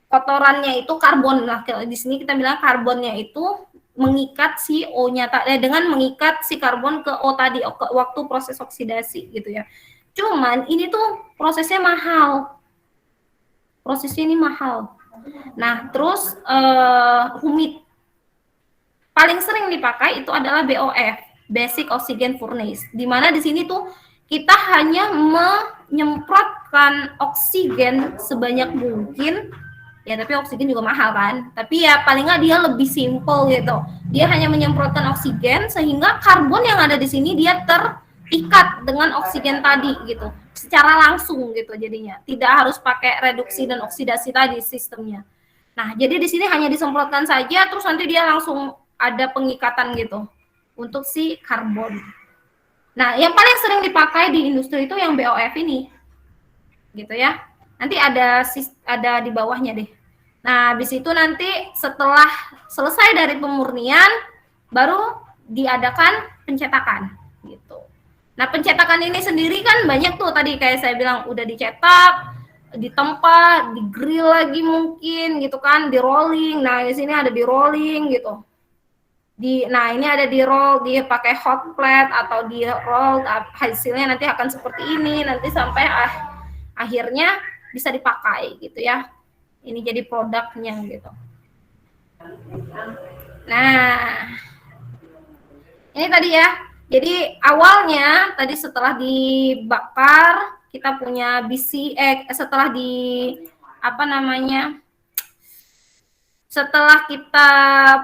kotorannya itu karbon. Nah, di sini kita bilang karbonnya itu mengikat si O-nya dengan mengikat si karbon ke O tadi waktu proses oksidasi gitu ya. Cuman ini tuh prosesnya mahal. Prosesnya ini mahal. Nah, terus humid. Paling sering dipakai itu adalah BOF, Basic Oxygen Furnace. Di mana di sini tuh kita hanya menyemprotkan oksigen sebanyak mungkin. Ya, tapi oksigen juga mahal kan. Tapi ya paling nggak dia lebih simple gitu. Dia hanya menyemprotkan oksigen sehingga karbon yang ada di sini dia terikat dengan oksigen tadi gitu. Secara langsung gitu jadinya. Tidak harus pakai reduksi dan oksidasi tadi sistemnya. Nah, jadi di sini hanya disemprotkan saja terus nanti dia langsung ada pengikatan gitu untuk si karbon. Nah, yang paling sering dipakai di industri itu yang BOF ini. Gitu ya. Nanti ada di bawahnya deh. Nah, habis itu nanti setelah selesai dari pemurnian baru diadakan pencetakan gitu. Nah, pencetakan ini sendiri kan banyak tuh tadi kayak saya bilang udah dicetak, ditempa, di grill lagi mungkin gitu kan, di rolling. Nah, di sini ada di rolling gitu. Nah, ini ada di roll, dia pakai hot plate atau di roll, hasilnya nanti akan seperti ini nanti sampai akhirnya bisa dipakai gitu ya. Ini jadi produknya gitu. Nah, ini tadi ya. Jadi awalnya tadi setelah dibakar kita punya besi, setelah setelah kita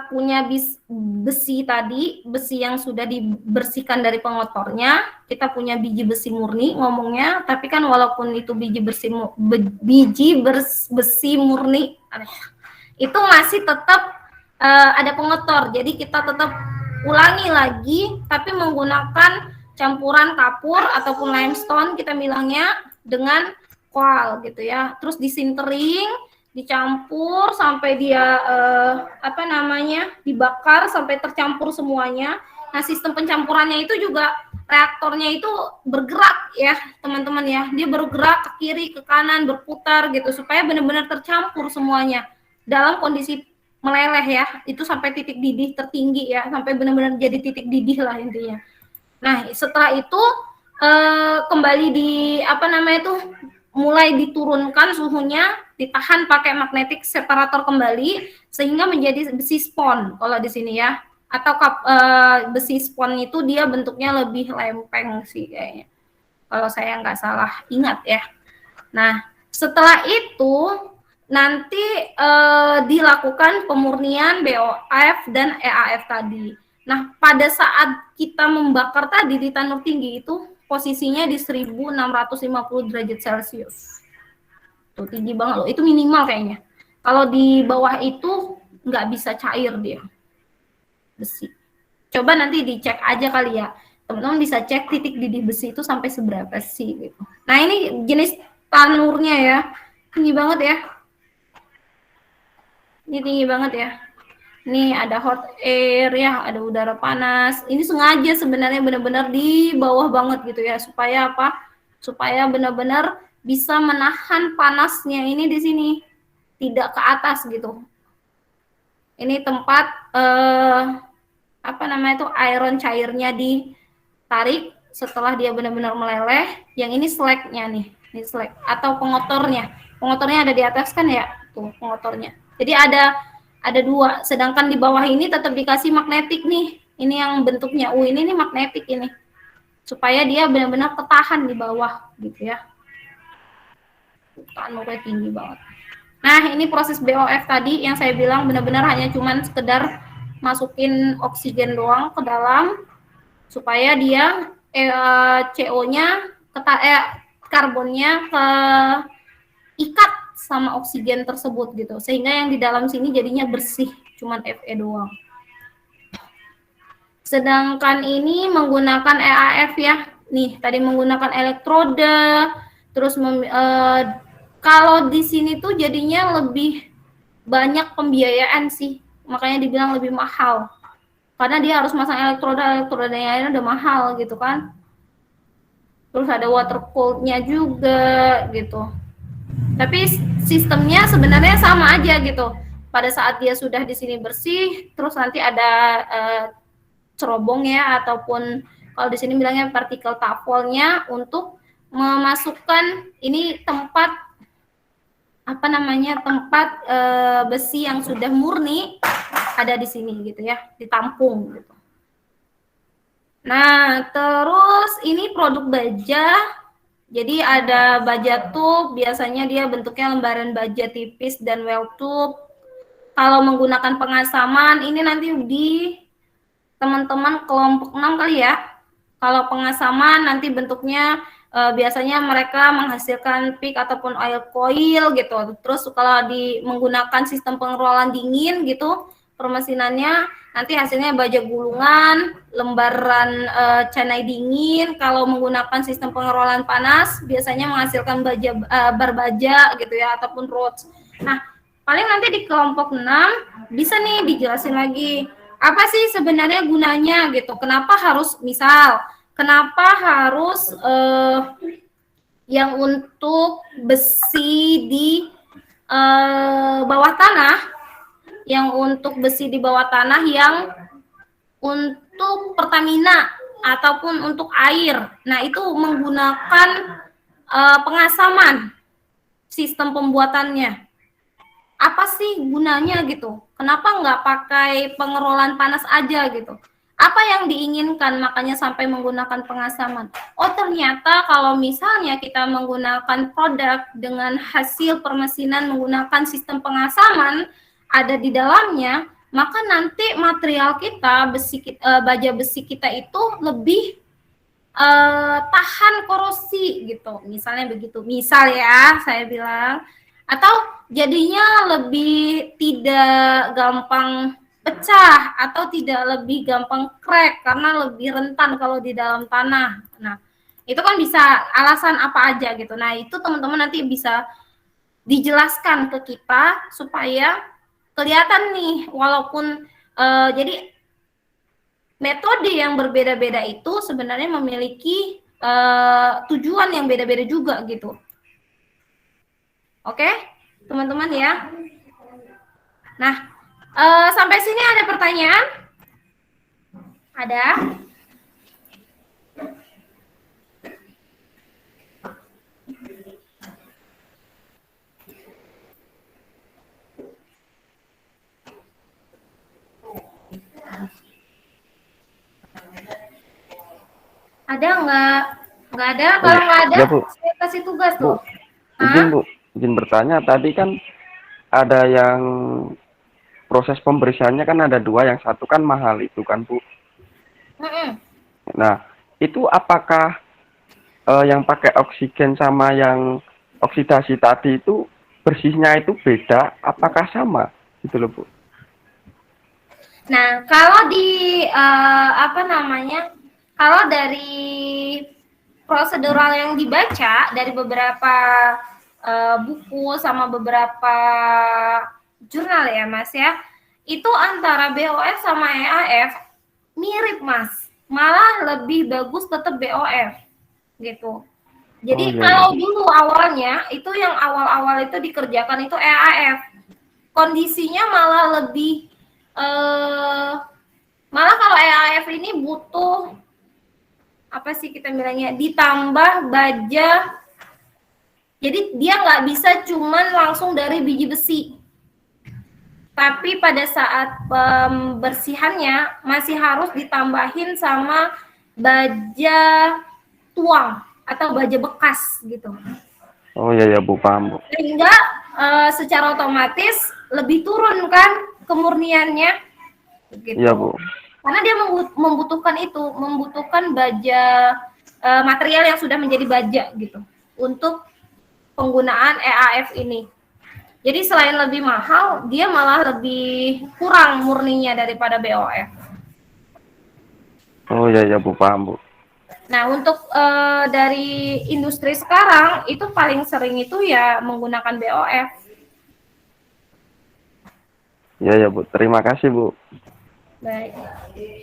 punya besi tadi, besi yang sudah dibersihkan dari pengotornya, kita punya biji besi murni ngomongnya, tapi kan walaupun itu biji besi murni, itu masih tetap ada pengotor. Jadi kita tetap ulangi lagi tapi menggunakan campuran kapur ataupun limestone kita bilangnya dengan koal gitu ya. Terus disintering, dicampur sampai dia dibakar sampai tercampur semuanya. Nah, sistem pencampurannya itu juga reaktornya itu bergerak ya, teman-teman ya. Dia bergerak ke kiri, ke kanan, berputar gitu supaya benar-benar tercampur semuanya dalam kondisi meleleh ya. Itu sampai titik didih tertinggi ya, sampai benar-benar jadi titik didih lah intinya. Nah, setelah itu kembali mulai diturunkan suhunya, ditahan pakai magnetic separator kembali sehingga menjadi besi spon kalau di sini ya. Atau besi spon itu dia bentuknya lebih lempeng sih kayaknya. Kalau saya nggak salah ingat ya. Nah, setelah itu nanti dilakukan pemurnian BOF dan EAF tadi. Nah, pada saat kita membakar tadi di tanur tinggi itu posisinya di 1650 derajat Celcius. Tuh, tinggi banget loh. Itu minimal kayaknya. Kalau di bawah itu nggak bisa cair dia. Besi. Coba nanti dicek aja kali ya. Teman-teman bisa cek titik didih besi itu sampai seberapa sih gitu. Nah, ini jenis tanurnya ya. Tinggi banget ya. Ini tinggi banget ya. Ini ada hot air ya, ada udara panas. Ini sengaja sebenarnya benar-benar di bawah banget gitu ya, supaya apa? Supaya benar-benar bisa menahan panasnya ini di sini, tidak ke atas gitu. Ini tempat iron cairnya ditarik setelah dia benar-benar meleleh. Yang ini slagnya nih, ini slag atau pengotornya. Pengotornya ada di atas kan ya, tuh pengotornya. Jadi ada dua, sedangkan di bawah ini tetap dikasih magnetik nih. Ini yang bentuknya U ini nih magnetik ini. Supaya dia benar-benar ketahan di bawah gitu ya. Tanurnya tinggi banget. Nah, ini proses BOF tadi yang saya bilang benar-benar hanya cuman sekedar masukin oksigen doang ke dalam supaya dia CO-nya karbonnya ikat sama oksigen tersebut gitu, sehingga yang di dalam sini jadinya bersih, cuman Fe doang. Sedangkan ini menggunakan EAF ya, nih tadi menggunakan elektroda, terus kalau di sini tuh jadinya lebih banyak pembiayaan sih, makanya dibilang lebih mahal, karena dia harus masang elektrodanya udah mahal gitu kan, terus ada water cooled-nya juga gitu. Tapi sistemnya sebenarnya sama aja gitu. Pada saat dia sudah di sini bersih, terus nanti ada cerobong ya, ataupun kalau di sini bilangnya partikel tavolnya untuk memasukkan ini tempat tempat besi yang sudah murni ada di sini gitu ya, ditampung gitu. Nah, terus ini produk baja. Jadi ada baja tube, biasanya dia bentuknya lembaran baja tipis dan well tube. Kalau menggunakan pengasaman, ini nanti di teman-teman kelompok 6 kali ya. Kalau pengasaman nanti bentuknya biasanya mereka menghasilkan peak ataupun oil coil gitu. Terus kalau menggunakan sistem pengerolan dingin gitu, permesinannya nanti hasilnya baja gulungan, lembaran canai dingin. Kalau menggunakan sistem pengerolan panas, biasanya menghasilkan bar baja gitu ya, ataupun rods. Nah, paling nanti di kelompok 6 bisa nih dijelasin lagi, apa sih sebenarnya gunanya gitu. Kenapa harus yang untuk besi di bawah tanah, yang untuk besi di bawah tanah yang untuk Pertamina ataupun untuk air. Nah, itu menggunakan pengasaman sistem pembuatannya. Apa sih gunanya gitu? Kenapa nggak pakai pengerolan panas aja gitu? Apa yang diinginkan makanya sampai menggunakan pengasaman? Oh, ternyata kalau misalnya kita menggunakan produk dengan hasil permesinan menggunakan sistem pengasaman ada di dalamnya, maka nanti material kita, baja besi kita itu lebih tahan korosi gitu. Misalnya begitu. Misal ya, saya bilang. Atau jadinya lebih tidak gampang pecah atau tidak lebih gampang crack karena lebih rentan kalau di dalam tanah. Nah, itu kan bisa alasan apa aja gitu. Nah, itu teman-teman nanti bisa dijelaskan ke kita supaya kelihatan nih, walaupun jadi metode yang berbeda-beda itu sebenarnya memiliki tujuan yang beda-beda juga gitu. Oke, teman-teman ya. Nah, sampai sini ada pertanyaan? Ada? Ada nggak? Nggak ada. Kalau nggak ada, Ya, Bu. saya kasih tugas Bu, tuh. izin Bu, izin bertanya. Tadi kan ada yang proses pembersihannya kan ada dua, yang satu kan mahal itu kan Bu. Nah, itu apakah yang pakai oksigen sama yang oksidasi tadi itu bersihnya itu beda? Apakah sama? Gitu loh Bu. Nah, kalau di apa namanya? Kalau dari prosedural yang dibaca dari beberapa buku sama beberapa jurnal ya, Mas ya, itu antara BOF sama EAF mirip, Mas. Malah lebih bagus tetap BOF gitu. Jadi Oh, iya, kalau iya. dulu awalnya itu yang awal-awal itu dikerjakan itu EAF. Kondisinya malah lebih malah kalau EAF ini butuh apa sih kita bilangnya, ditambah baja, jadi dia nggak bisa cuman langsung dari biji besi, tapi pada saat pembersihannya masih harus ditambahin sama baja tuang atau baja bekas gitu, Oh iya ya Bu, paham Bu. sehingga secara otomatis lebih turun kan kemurniannya gitu. Iya Bu. Karena dia membutuhkan baja material yang sudah menjadi baja gitu untuk penggunaan EAF ini. Jadi selain lebih mahal, dia malah lebih kurang murninya daripada BOF. Oh iya ya Bu, paham Bu. Nah, untuk dari industri sekarang itu paling sering itu ya menggunakan BOF. Iya ya Bu, terima kasih Bu. Baik.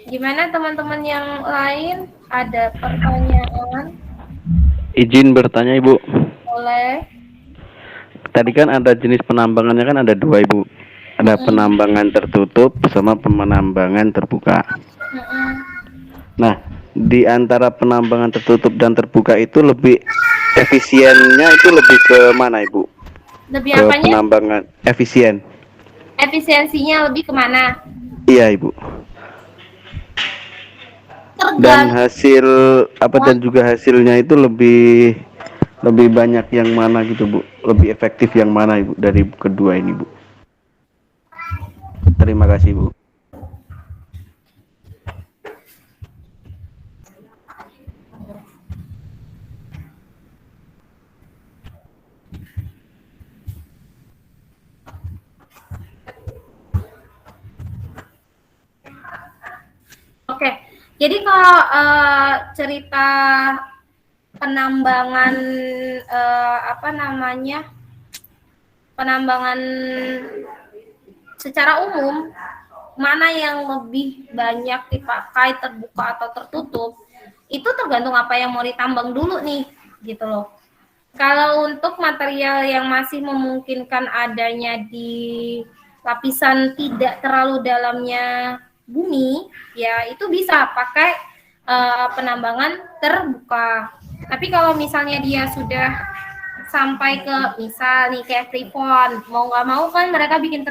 Gimana teman-teman yang lain? Ada pertanyaan? Izin bertanya Ibu. Boleh. Tadi kan ada jenis penambangannya kan ada dua Ibu. Ada penambangan tertutup sama penambangan terbuka. Nah, di antara penambangan tertutup dan terbuka itu lebih efisiennya itu lebih ke mana Ibu? Lebih Ke apanya? penambangan efisien. Efisiensinya lebih kemana? Iya Ibu. Dan hasil apa dan juga hasilnya itu lebih banyak yang mana gitu Bu? Lebih efektif yang mana Ibu dari kedua ini Bu? Terima kasih Bu. Oke, jadi kalau cerita penambangan apa namanya, penambangan secara umum, mana yang lebih banyak dipakai terbuka atau tertutup, itu tergantung apa yang mau ditambang dulu nih, gitu loh. Kalau untuk material yang masih memungkinkan adanya di lapisan tidak terlalu dalamnya bumi, ya itu bisa pakai penambangan terbuka. Tapi kalau misalnya dia sudah sampai ke misal nih kayak Freeport, mau nggak mau kan mereka bikin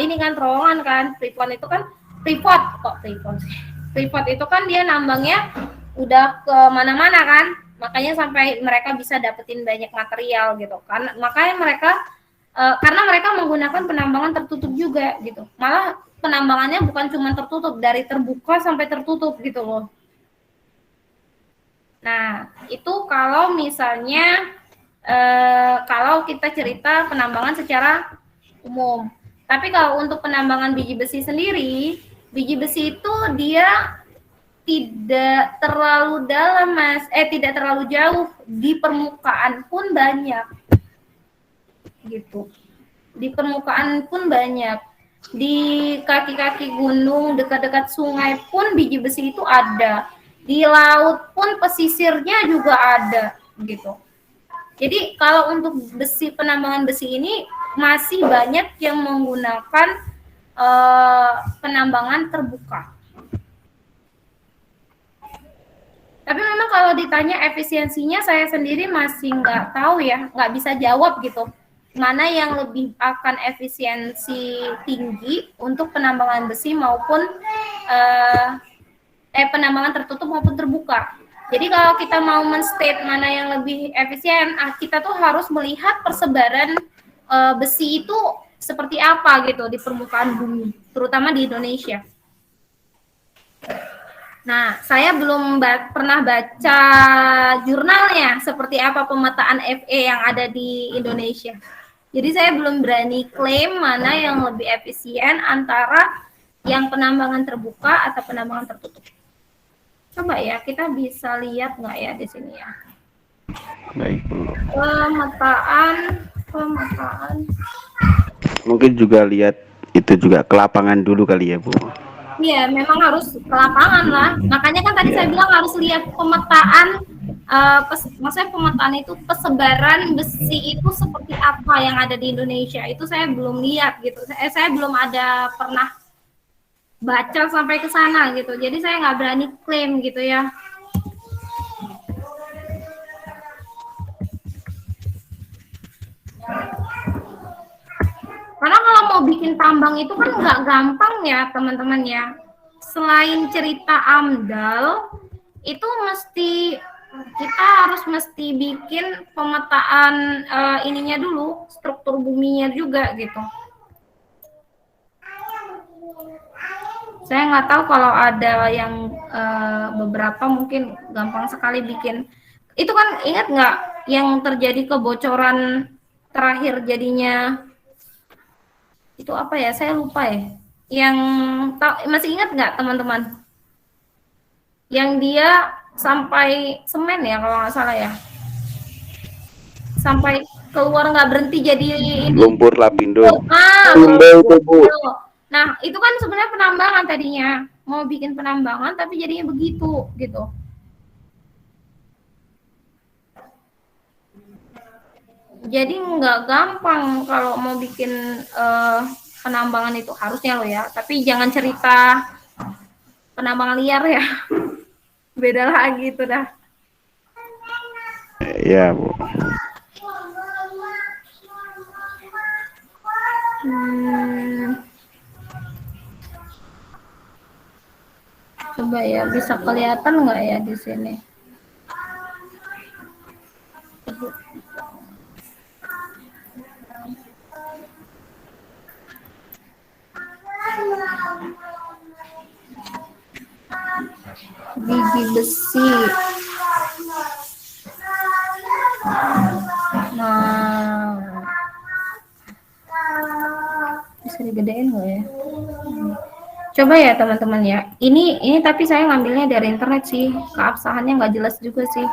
ini kan terowongan kan, Freeport itu kan Freeport itu kan dia nambangnya udah ke mana-mana kan, makanya sampai mereka bisa dapetin banyak material gitu kan, makanya mereka karena mereka menggunakan penambangan tertutup juga gitu, malah penambangannya bukan cuma tertutup, dari terbuka sampai tertutup gitu loh. Nah itu kalau misalnya kalau kita cerita penambangan secara umum. Tapi kalau untuk penambangan biji besi sendiri, biji besi itu dia tidak terlalu dalam, Mas. Tidak terlalu jauh, di permukaan pun banyak. Gitu. Di permukaan pun banyak. Di kaki-kaki gunung, dekat-dekat sungai pun biji besi itu ada. Di laut pun pesisirnya juga ada, gitu. Jadi kalau untuk penambangan besi ini masih banyak yang menggunakan penambangan terbuka. Tapi memang kalau ditanya efisiensinya, saya sendiri masih nggak tahu ya, nggak bisa jawab gitu. Mana yang lebih akan efisiensi tinggi untuk penambangan besi maupun penambangan tertutup maupun terbuka. Jadi kalau kita mau men-state mana yang lebih efisien, kita tuh harus melihat persebaran besi itu seperti apa gitu di permukaan bumi, terutama di Indonesia. Nah, saya belum pernah baca jurnalnya seperti apa pemetaan Fe yang ada di Indonesia. Jadi saya belum berani klaim mana yang lebih efisien antara yang penambangan terbuka atau penambangan tertutup. Coba ya, kita bisa lihat nggak ya di sini ya. Baik, Bu. Pemetaan. Mungkin juga lihat itu juga ke lapangan dulu kali ya, Bu. Iya, memang harus ke lapangan lah. Makanya kan tadi saya bilang harus lihat pemetaan, maksudnya pemetaan itu persebaran besi itu seperti apa yang ada di Indonesia. Itu saya belum lihat gitu. Saya belum ada pernah baca sampai ke sana gitu. Jadi saya nggak berani klaim gitu ya. Karena kalau mau bikin tambang itu kan nggak gampang ya teman-teman ya. Selain cerita AMDAL, itu kita harus bikin pemetaan ininya dulu, struktur buminya juga gitu. Saya nggak tahu kalau ada yang beberapa mungkin gampang sekali bikin. Itu kan ingat nggak yang terjadi kebocoran terakhir jadinya? Itu apa ya, saya lupa ya, yang masih ingat nggak teman-teman, yang dia sampai semen ya kalau nggak salah ya, sampai keluar nggak berhenti jadi ini Lumpur Lapindo. lumpur. Nah itu kan sebenarnya penambangan, tadinya mau bikin penambangan tapi jadinya begitu gitu. Jadi nggak gampang kalau mau bikin penambangan itu, harusnya loh ya. Tapi jangan cerita penambangan liar ya. Beda lagi itu dah. Iya, Bu. Coba ya, bisa kelihatan nggak ya di sini? Biji besi. Nah, bisa digedein nggak ya? Coba ya teman-teman ya. Ini tapi saya ngambilnya dari internet sih. Keabsahannya nggak jelas juga sih.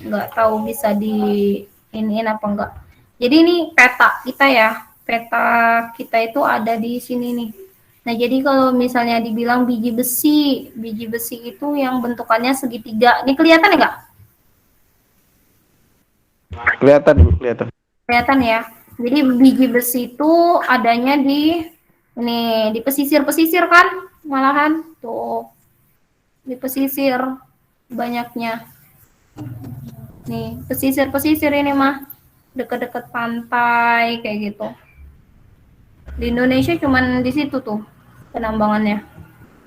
Nggak tahu bisa di iniin apa enggak. Jadi ini peta kita ya. Peta kita itu ada di sini nih. Nah, jadi kalau misalnya dibilang biji besi itu yang bentukannya segitiga. Ini kelihatan enggak? Kelihatan, Bu, kelihatan. Kelihatan ya. Jadi biji besi itu adanya di pesisir-pesisir kan, malahan tuh di pesisir banyaknya. Nih, pesisir-pesisir ini mah dekat-dekat pantai kayak gitu. Di Indonesia cuman di situ tuh penambangannya.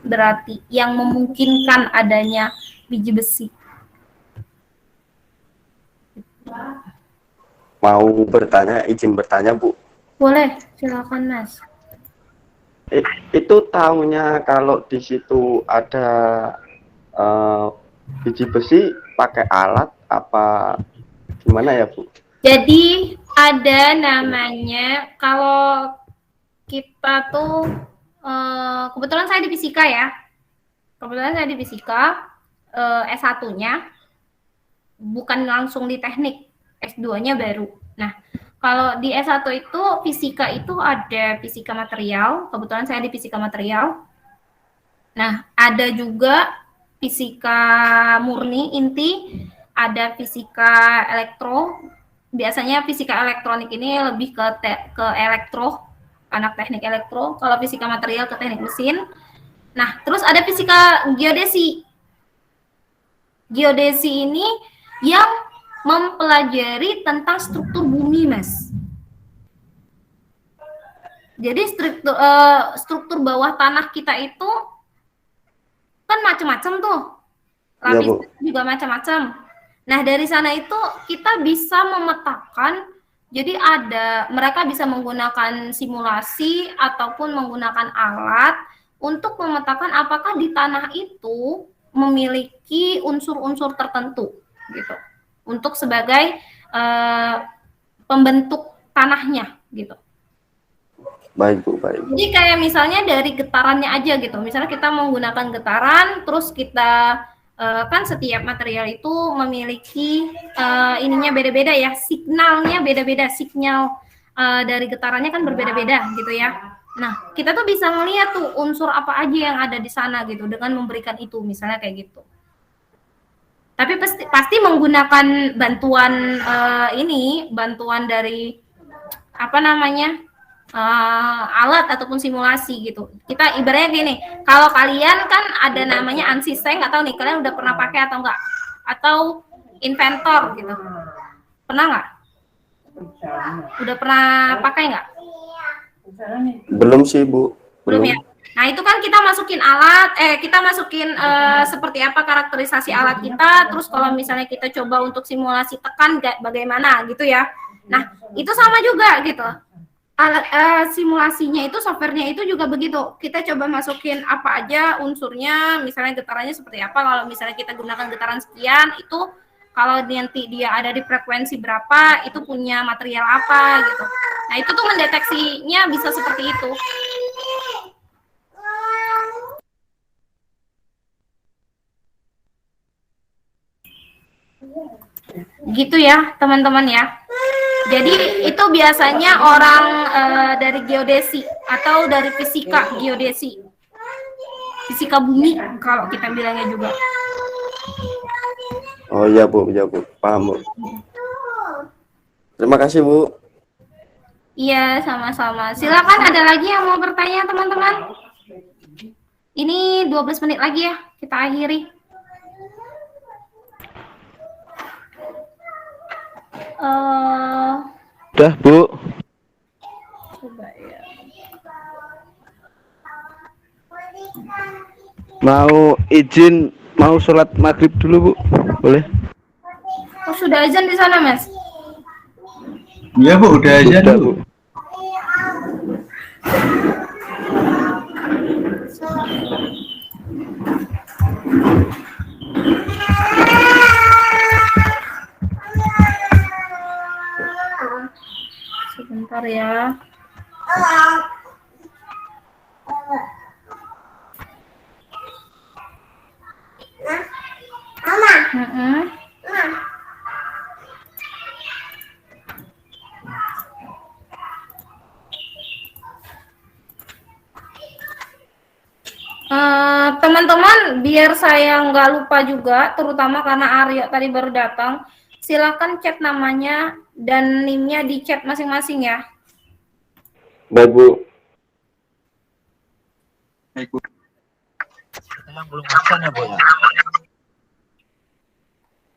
Berarti yang memungkinkan adanya biji besi. Mau izin bertanya, Bu. Boleh, silakan Mas. Itu tahunya kalau di situ ada biji besi pakai alat apa gimana ya, Bu? Jadi Ada namanya, kalau kita tuh kebetulan saya di fisika ya. Kebetulan saya di fisika, S1-nya bukan langsung di teknik, S2-nya baru. Nah, kalau di S1 itu fisika itu ada fisika material, kebetulan saya di fisika material. Nah, ada juga fisika murni inti, ada fisika elektro. Biasanya fisika elektronik ini lebih ke elektro, anak teknik elektro. Kalau fisika material ke teknik mesin. Nah, terus ada fisika geodesi. Geodesi ini yang mempelajari tentang struktur bumi, Mas. Jadi struktur bawah tanah kita itu kan macam-macam tuh. Iya, Bu. Lapisnya juga macam-macam. Nah, dari sana itu kita bisa memetakan, jadi mereka bisa menggunakan simulasi ataupun menggunakan alat untuk memetakan apakah di tanah itu memiliki unsur-unsur tertentu gitu. Untuk sebagai pembentuk tanahnya gitu. Baik, Bu, baik. Jadi kayak misalnya dari getarannya aja gitu. Misalnya kita menggunakan getaran, terus kita kan setiap material itu memiliki ininya beda-beda ya, signalnya beda-beda, signal dari getarannya kan berbeda-beda gitu ya. Nah, kita tuh bisa ngeliat tuh unsur apa aja yang ada di sana gitu dengan memberikan itu, misalnya kayak gitu. Tapi pasti menggunakan bantuan bantuan dari apa namanya? Alat ataupun simulasi gitu. Kita ibaratnya gini, kalau kalian kan ada namanya ANSYS, saya nggak tahu nih kalian udah pernah pakai atau enggak, atau Inventor gitu, pernah nggak? Udah pernah pakai nggak? Belum sih, Bu. Belum ya. Nah, itu kan kita masukin alat, kita masukin seperti apa karakterisasi alat kita, terus kalau misalnya kita coba untuk simulasi tekan bagaimana gitu ya. Nah, itu sama juga gitu. Simulasinya itu, softwarenya itu juga begitu. Kita coba masukin apa aja unsurnya, misalnya getarannya seperti apa. Kalau misalnya kita gunakan getaran sekian, itu kalau nanti dia ada di frekuensi berapa, itu punya material apa gitu. Nah, itu tuh mendeteksinya bisa seperti itu. Gitu ya, teman-teman ya. Jadi itu biasanya orang dari geodesi atau dari fisika geodesi, fisika bumi kalau kita bilangnya juga. Oh iya, Bu, paham, Bu. Terima kasih, Bu. Iya, sama-sama. Silakan, ada lagi yang mau bertanya, teman-teman? Ini 12 menit lagi ya, kita akhiri. Udah, Bu. Coba ya. Mau izin, mau sholat maghrib dulu, Bu. Boleh? Oh, sudah azan di sana, Mas? Iya, Bu, udah aja Udah, dulu. Bu. Sebentar ya. Teman-teman, biar saya nggak lupa juga, terutama karena Aryo tadi baru datang, silakan chat namanya dan NIM-nya di chat masing-masing ya. Baik, Bu. Baik, Bu. Yang belum pesan ya, Bu ya?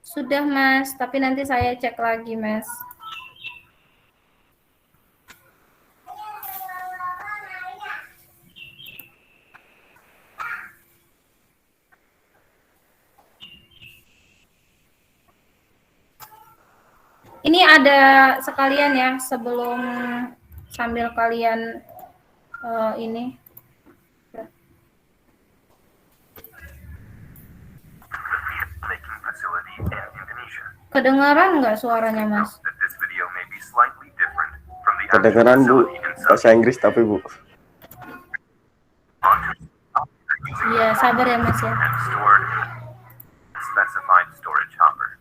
Sudah, Mas, tapi nanti saya cek lagi, Mas. Ini ada sekalian ya, sebelum sambil kalian ini. Kedengaran nggak suaranya, Mas? Kedengeran Bu, bahasa Inggris tapi Bu. Iya, sabar ya Mas ya. and stored in a specified storage hopper.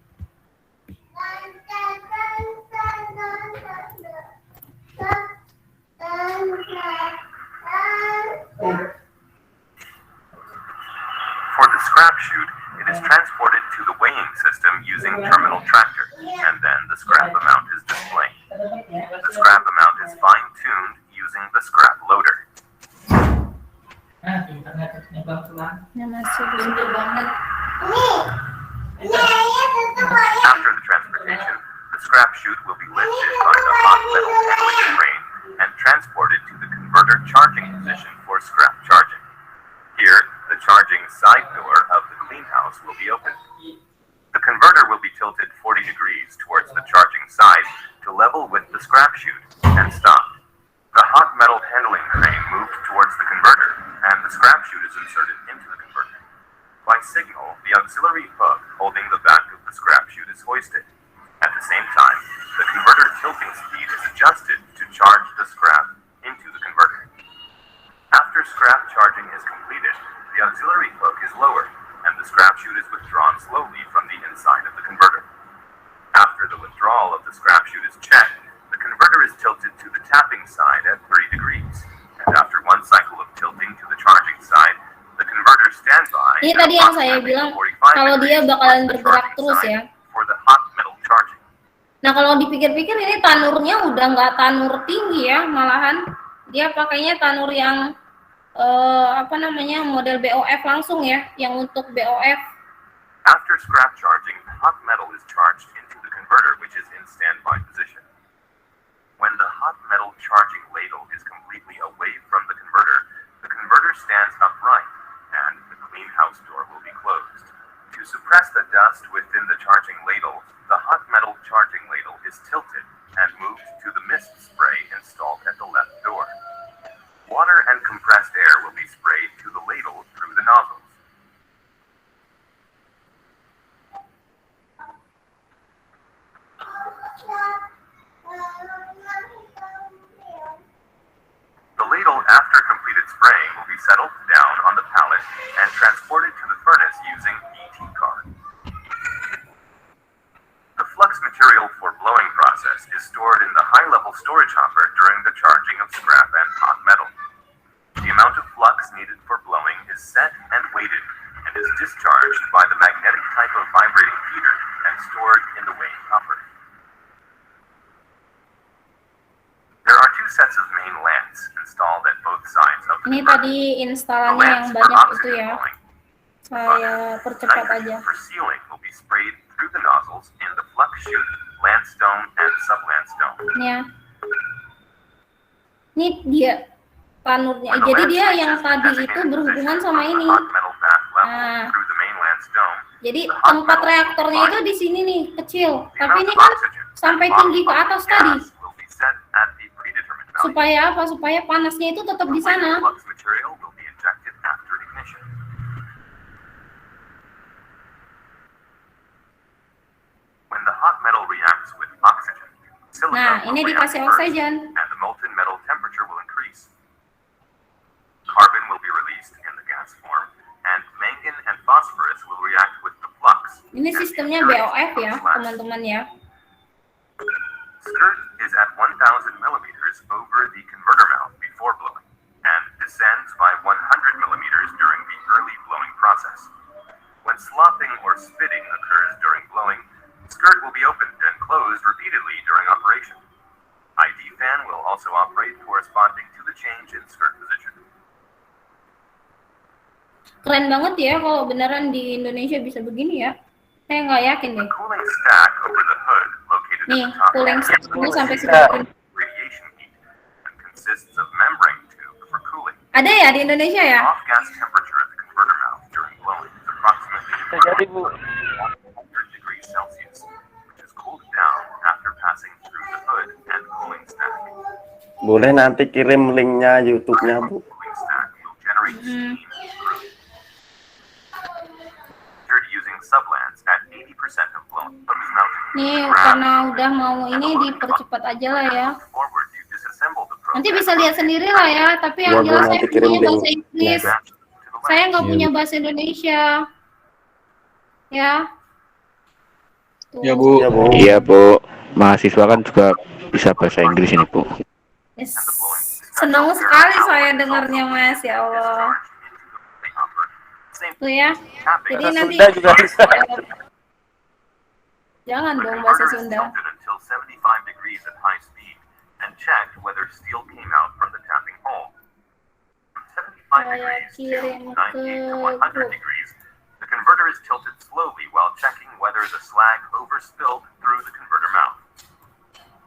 For the scrap chute, it is transported to the weighing system using terminal tractor, and then the scrap amount is displayed. The scrap amount is fine-tuned using the scrap loader. Ya masih bener banget. After the transportation, the scrap chute will be lifted by the hot metal handling crane and transported to the converter charging position for scrap charging. Here, the charging side door of the clean house will be opened. The converter will be tilted 40 degrees towards the charging side to level with the scrap chute and stopped. The hot metal handling crane moved towards the converter, and the scrap chute is inserted into the converter. By signal, the auxiliary hook holding the back of the scrap chute is hoisted. At the same time, the converter tilting speed is adjusted to charge the scrap into the converter. After scrap charging is completed, the auxiliary hook is lowered, and the scrap chute is withdrawn slowly from the inside of the converter. After the withdrawal of the scrap chute is checked, the converter is tilted to the tapping side at 30 degrees. And after one cycle of tilting to the charging side, the converter stands by. Ini tadi yang saya bilang, kalau dia bakalan bergerak terus ya. For the hot metal charging. Nah kalau dipikir-pikir ini tanurnya udah nggak tanur tinggi ya, malahan dia pakainya tanur yang model BOF langsung ya, yang untuk BOF. After scrap charging, the hot metal is charged into the converter, which is in standby position. When the hot metal charging ladle is completely away from the converter stands upright, and the clean house door will be closed. To suppress the dust within the charging ladle, the hot metal charging ladle is tilted and moved to the mist spray installed at the left door. Water and compressed air will be sprayed to the ladle through the nozzles. The ladle, after completed spraying, will be settled down on the pallet and transported to the furnace using ET car. The flux material for blowing process is stored in the high-level storage hopper during the charging of scrap and hot metal. The amount of flux needed for blowing is set and weighted and is discharged by the magnetic type of vibrating heater and stored in the weighing hopper. There are two sets of main lamps installed at both sides of the Ini converter. tadi The instalannya yang lamps for banyak itu oxygen ya. blowing. Saya percepat aja. Nitrogen for sealing will be sprayed through the nozzles in the flux chute, landstone, and sublandstone. Ini ya. Ini dia tanurnya. Jadi dia yang tadi itu berhubungan sama ini. Nah, jadi tempat reaktornya itu di sini nih, kecil. Tapi ini kan sampai tinggi ke atas tadi. Supaya apa? Supaya panasnya itu tetap di sana. Nah, ini dikasih oksigen. And the molten metal temperature will increase. Carbon will be released in the gas form, and mangan and phosphorus will react with the flux. Ini sistemnya BOF ya, teman-teman ya. Skirt is at 1,000 millimeters over the converter mouth before blowing, and descends by 100 millimeters during the early blowing process. When slopping or spitting occurs during blowing, skirt will be opened and closed repeatedly during operation. ID fan will also operate corresponding to the change in skirt position. Keren banget ya kalau beneran di Indonesia bisa begini ya. Saya nggak yakin deh. The cooling stack over the hood located Nih, at the top cooling of stack the ini sampai segini. radiation heat and consists of membrane tube for cooling. Ada ya di Indonesia ya? Off gas temperature at the converter mouth during blowing is approximately 100 degrees Celsius, which is cooled down after passing through the hood and cooling stack. Boleh nanti kirim linknya YouTube-nya Bu. Cooling stack will generate steam using sublands at 80% of blowing from the mountain. Nih, karena udah mau ini dipercepat aja lah ya. Forward to disassemble the program. Nanti bisa lihat sendiri lah ya, tapi Ya, yang Bu, jelas saya nanti kirim punya link. bahasa Inggris. Saya nggak punya bahasa Indonesia. Ya. Tuh. Ya, Bu. Ya, Bu. Iya, Bu. Mahasiswa kan juga bisa bahasa Inggris ini, Bu. Yes. Senang sekali saya dengarnya, Mas. Ya Allah. Tuh ya. Jadi nanti Sunda juga bisa. jangan dong bahasa Sunda. Until 75 degrees at high speed and checked whether steel came out from the tapping hole. From 75 Saya degrees kirim to ke 90 to 100 grup. degrees, the converter is tilted slowly while checking whether the slag overspilled through the converter mouth.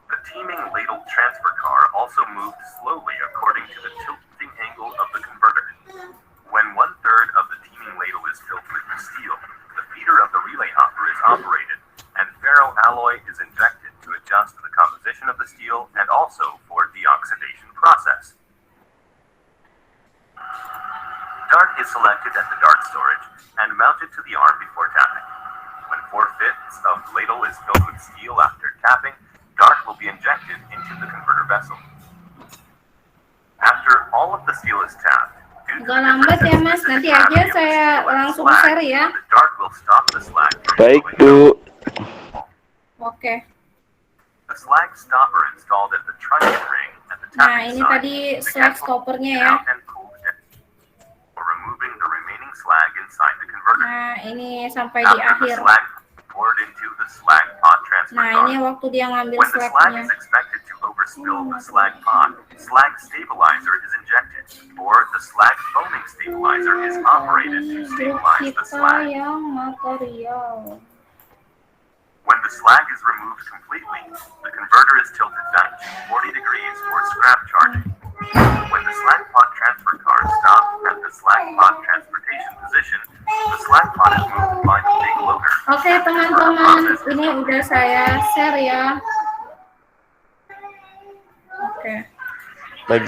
The teaming ladle transfer car also moved slowly according to the tilting angle of the converter. When 1/3 of the teaming ladle is filled with the steel, the feeder of the relay hopper is operated, and ferroalloy is injected to adjust the composition of the steel and also for deoxidation process. Dart is selected at the dart storage and mounted to the arm before tapping. When 4/5 of the ladle is filled with steel after tapping, dart will be injected into the converter vessel. After all of the steel is tapped, due to Agak the lambat ya, Mas. difference in Nanti the aja gravity of the saya steel and the langsung slag, share ya. the dart will stop the slag from Baik, flowing Bu. Oke. The slag stopper installed at the trunnion ring at the Nah, tapping ini side. tadi The slag gas will stoppernya get ya. out and cooled down for removing the remaining slag inside the converter. Nah, ini sampai di After the akhir. slag poured into the slag pot transfer Nah, car. ini waktu dia ngambil When the slag slagnya. is expected to overspill the slag pot, slag stabilizer is injected, or the slag foaming stabilizer is operated to Grup stabilize the kita slag. yang material. When the slag is removed completely, the converter is tilted back to 40 degrees for scrap charging. When the slag pot transfer car stops at the slag pot transportation position, the slag pot is moved by the big loader. Oke, teman-teman, ini udah saya share ya. Oke. Baik.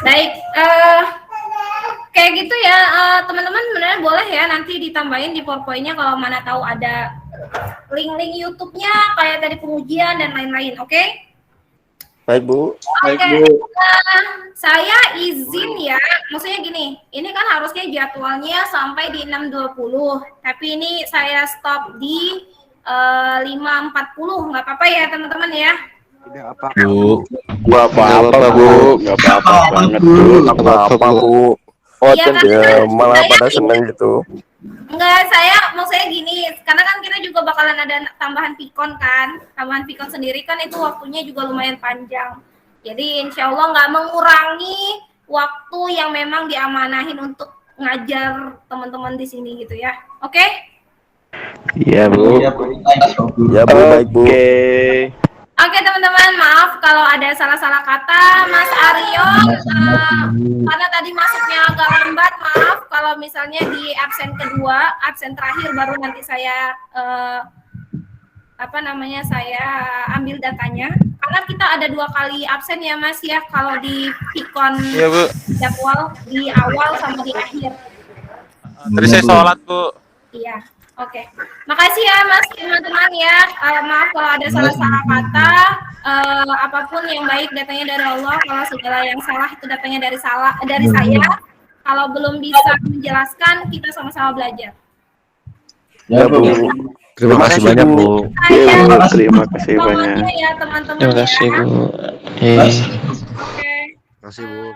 Baik, kayak gitu ya, teman-teman sebenarnya boleh ya nanti ditambahin di PowerPoint-nya kalau mana tahu ada link-link YouTube-nya kayak tadi pengujian dan lain-lain, oke? Baik, Bu. Oke, saya izin ya, maksudnya gini, ini kan harusnya jadwalnya sampai di 6.20, tapi ini saya stop di 5.40, nggak apa-apa ya teman-teman ya? Bu. Gua apa-apa, Bu. Enggak apa-apa banget, Bu. Apa-apa, Bu. Oh, Iya, kan, ya, malah saya pada ini- seneng gitu. Enggak, saya maksudnya gini, karena kan kita juga bakalan ada tambahan pikon kan, tambahan pikon sendiri kan itu waktunya juga lumayan panjang. Jadi insya Allah nggak mengurangi waktu yang memang diamanahin untuk ngajar teman-teman di sini gitu ya. Oke? Iya, Bu. Ya, Bu. Thanks, Bu. Ya, Bu, baik, Bu. Oke. Oke teman-teman, maaf kalau ada salah-salah kata, Mas Aryo, karena tadi masuknya agak lambat, maaf kalau misalnya di absen kedua, absen terakhir baru nanti saya saya ambil datanya, karena kita ada 2 kali absen ya Mas ya, kalau di pikon jadwal di awal sama di akhir. Tadi saya sholat, Bu. Iya, oke. Makasih ya Mas teman-teman ya. Maaf kalau ada salah-salah kata. Apapun yang baik datangnya dari Allah. Kalau segala yang salah itu datangnya dari saya. Kalau belum bisa menjelaskan, kita sama-sama belajar. Ya, Bu. Terima kasih banyak, Bu. Iya, Bu. Terima kasih banyak. Semuanya ya teman-teman. Terima kasih, ya. Bu. Mas. Oke. Terima kasih, Bu.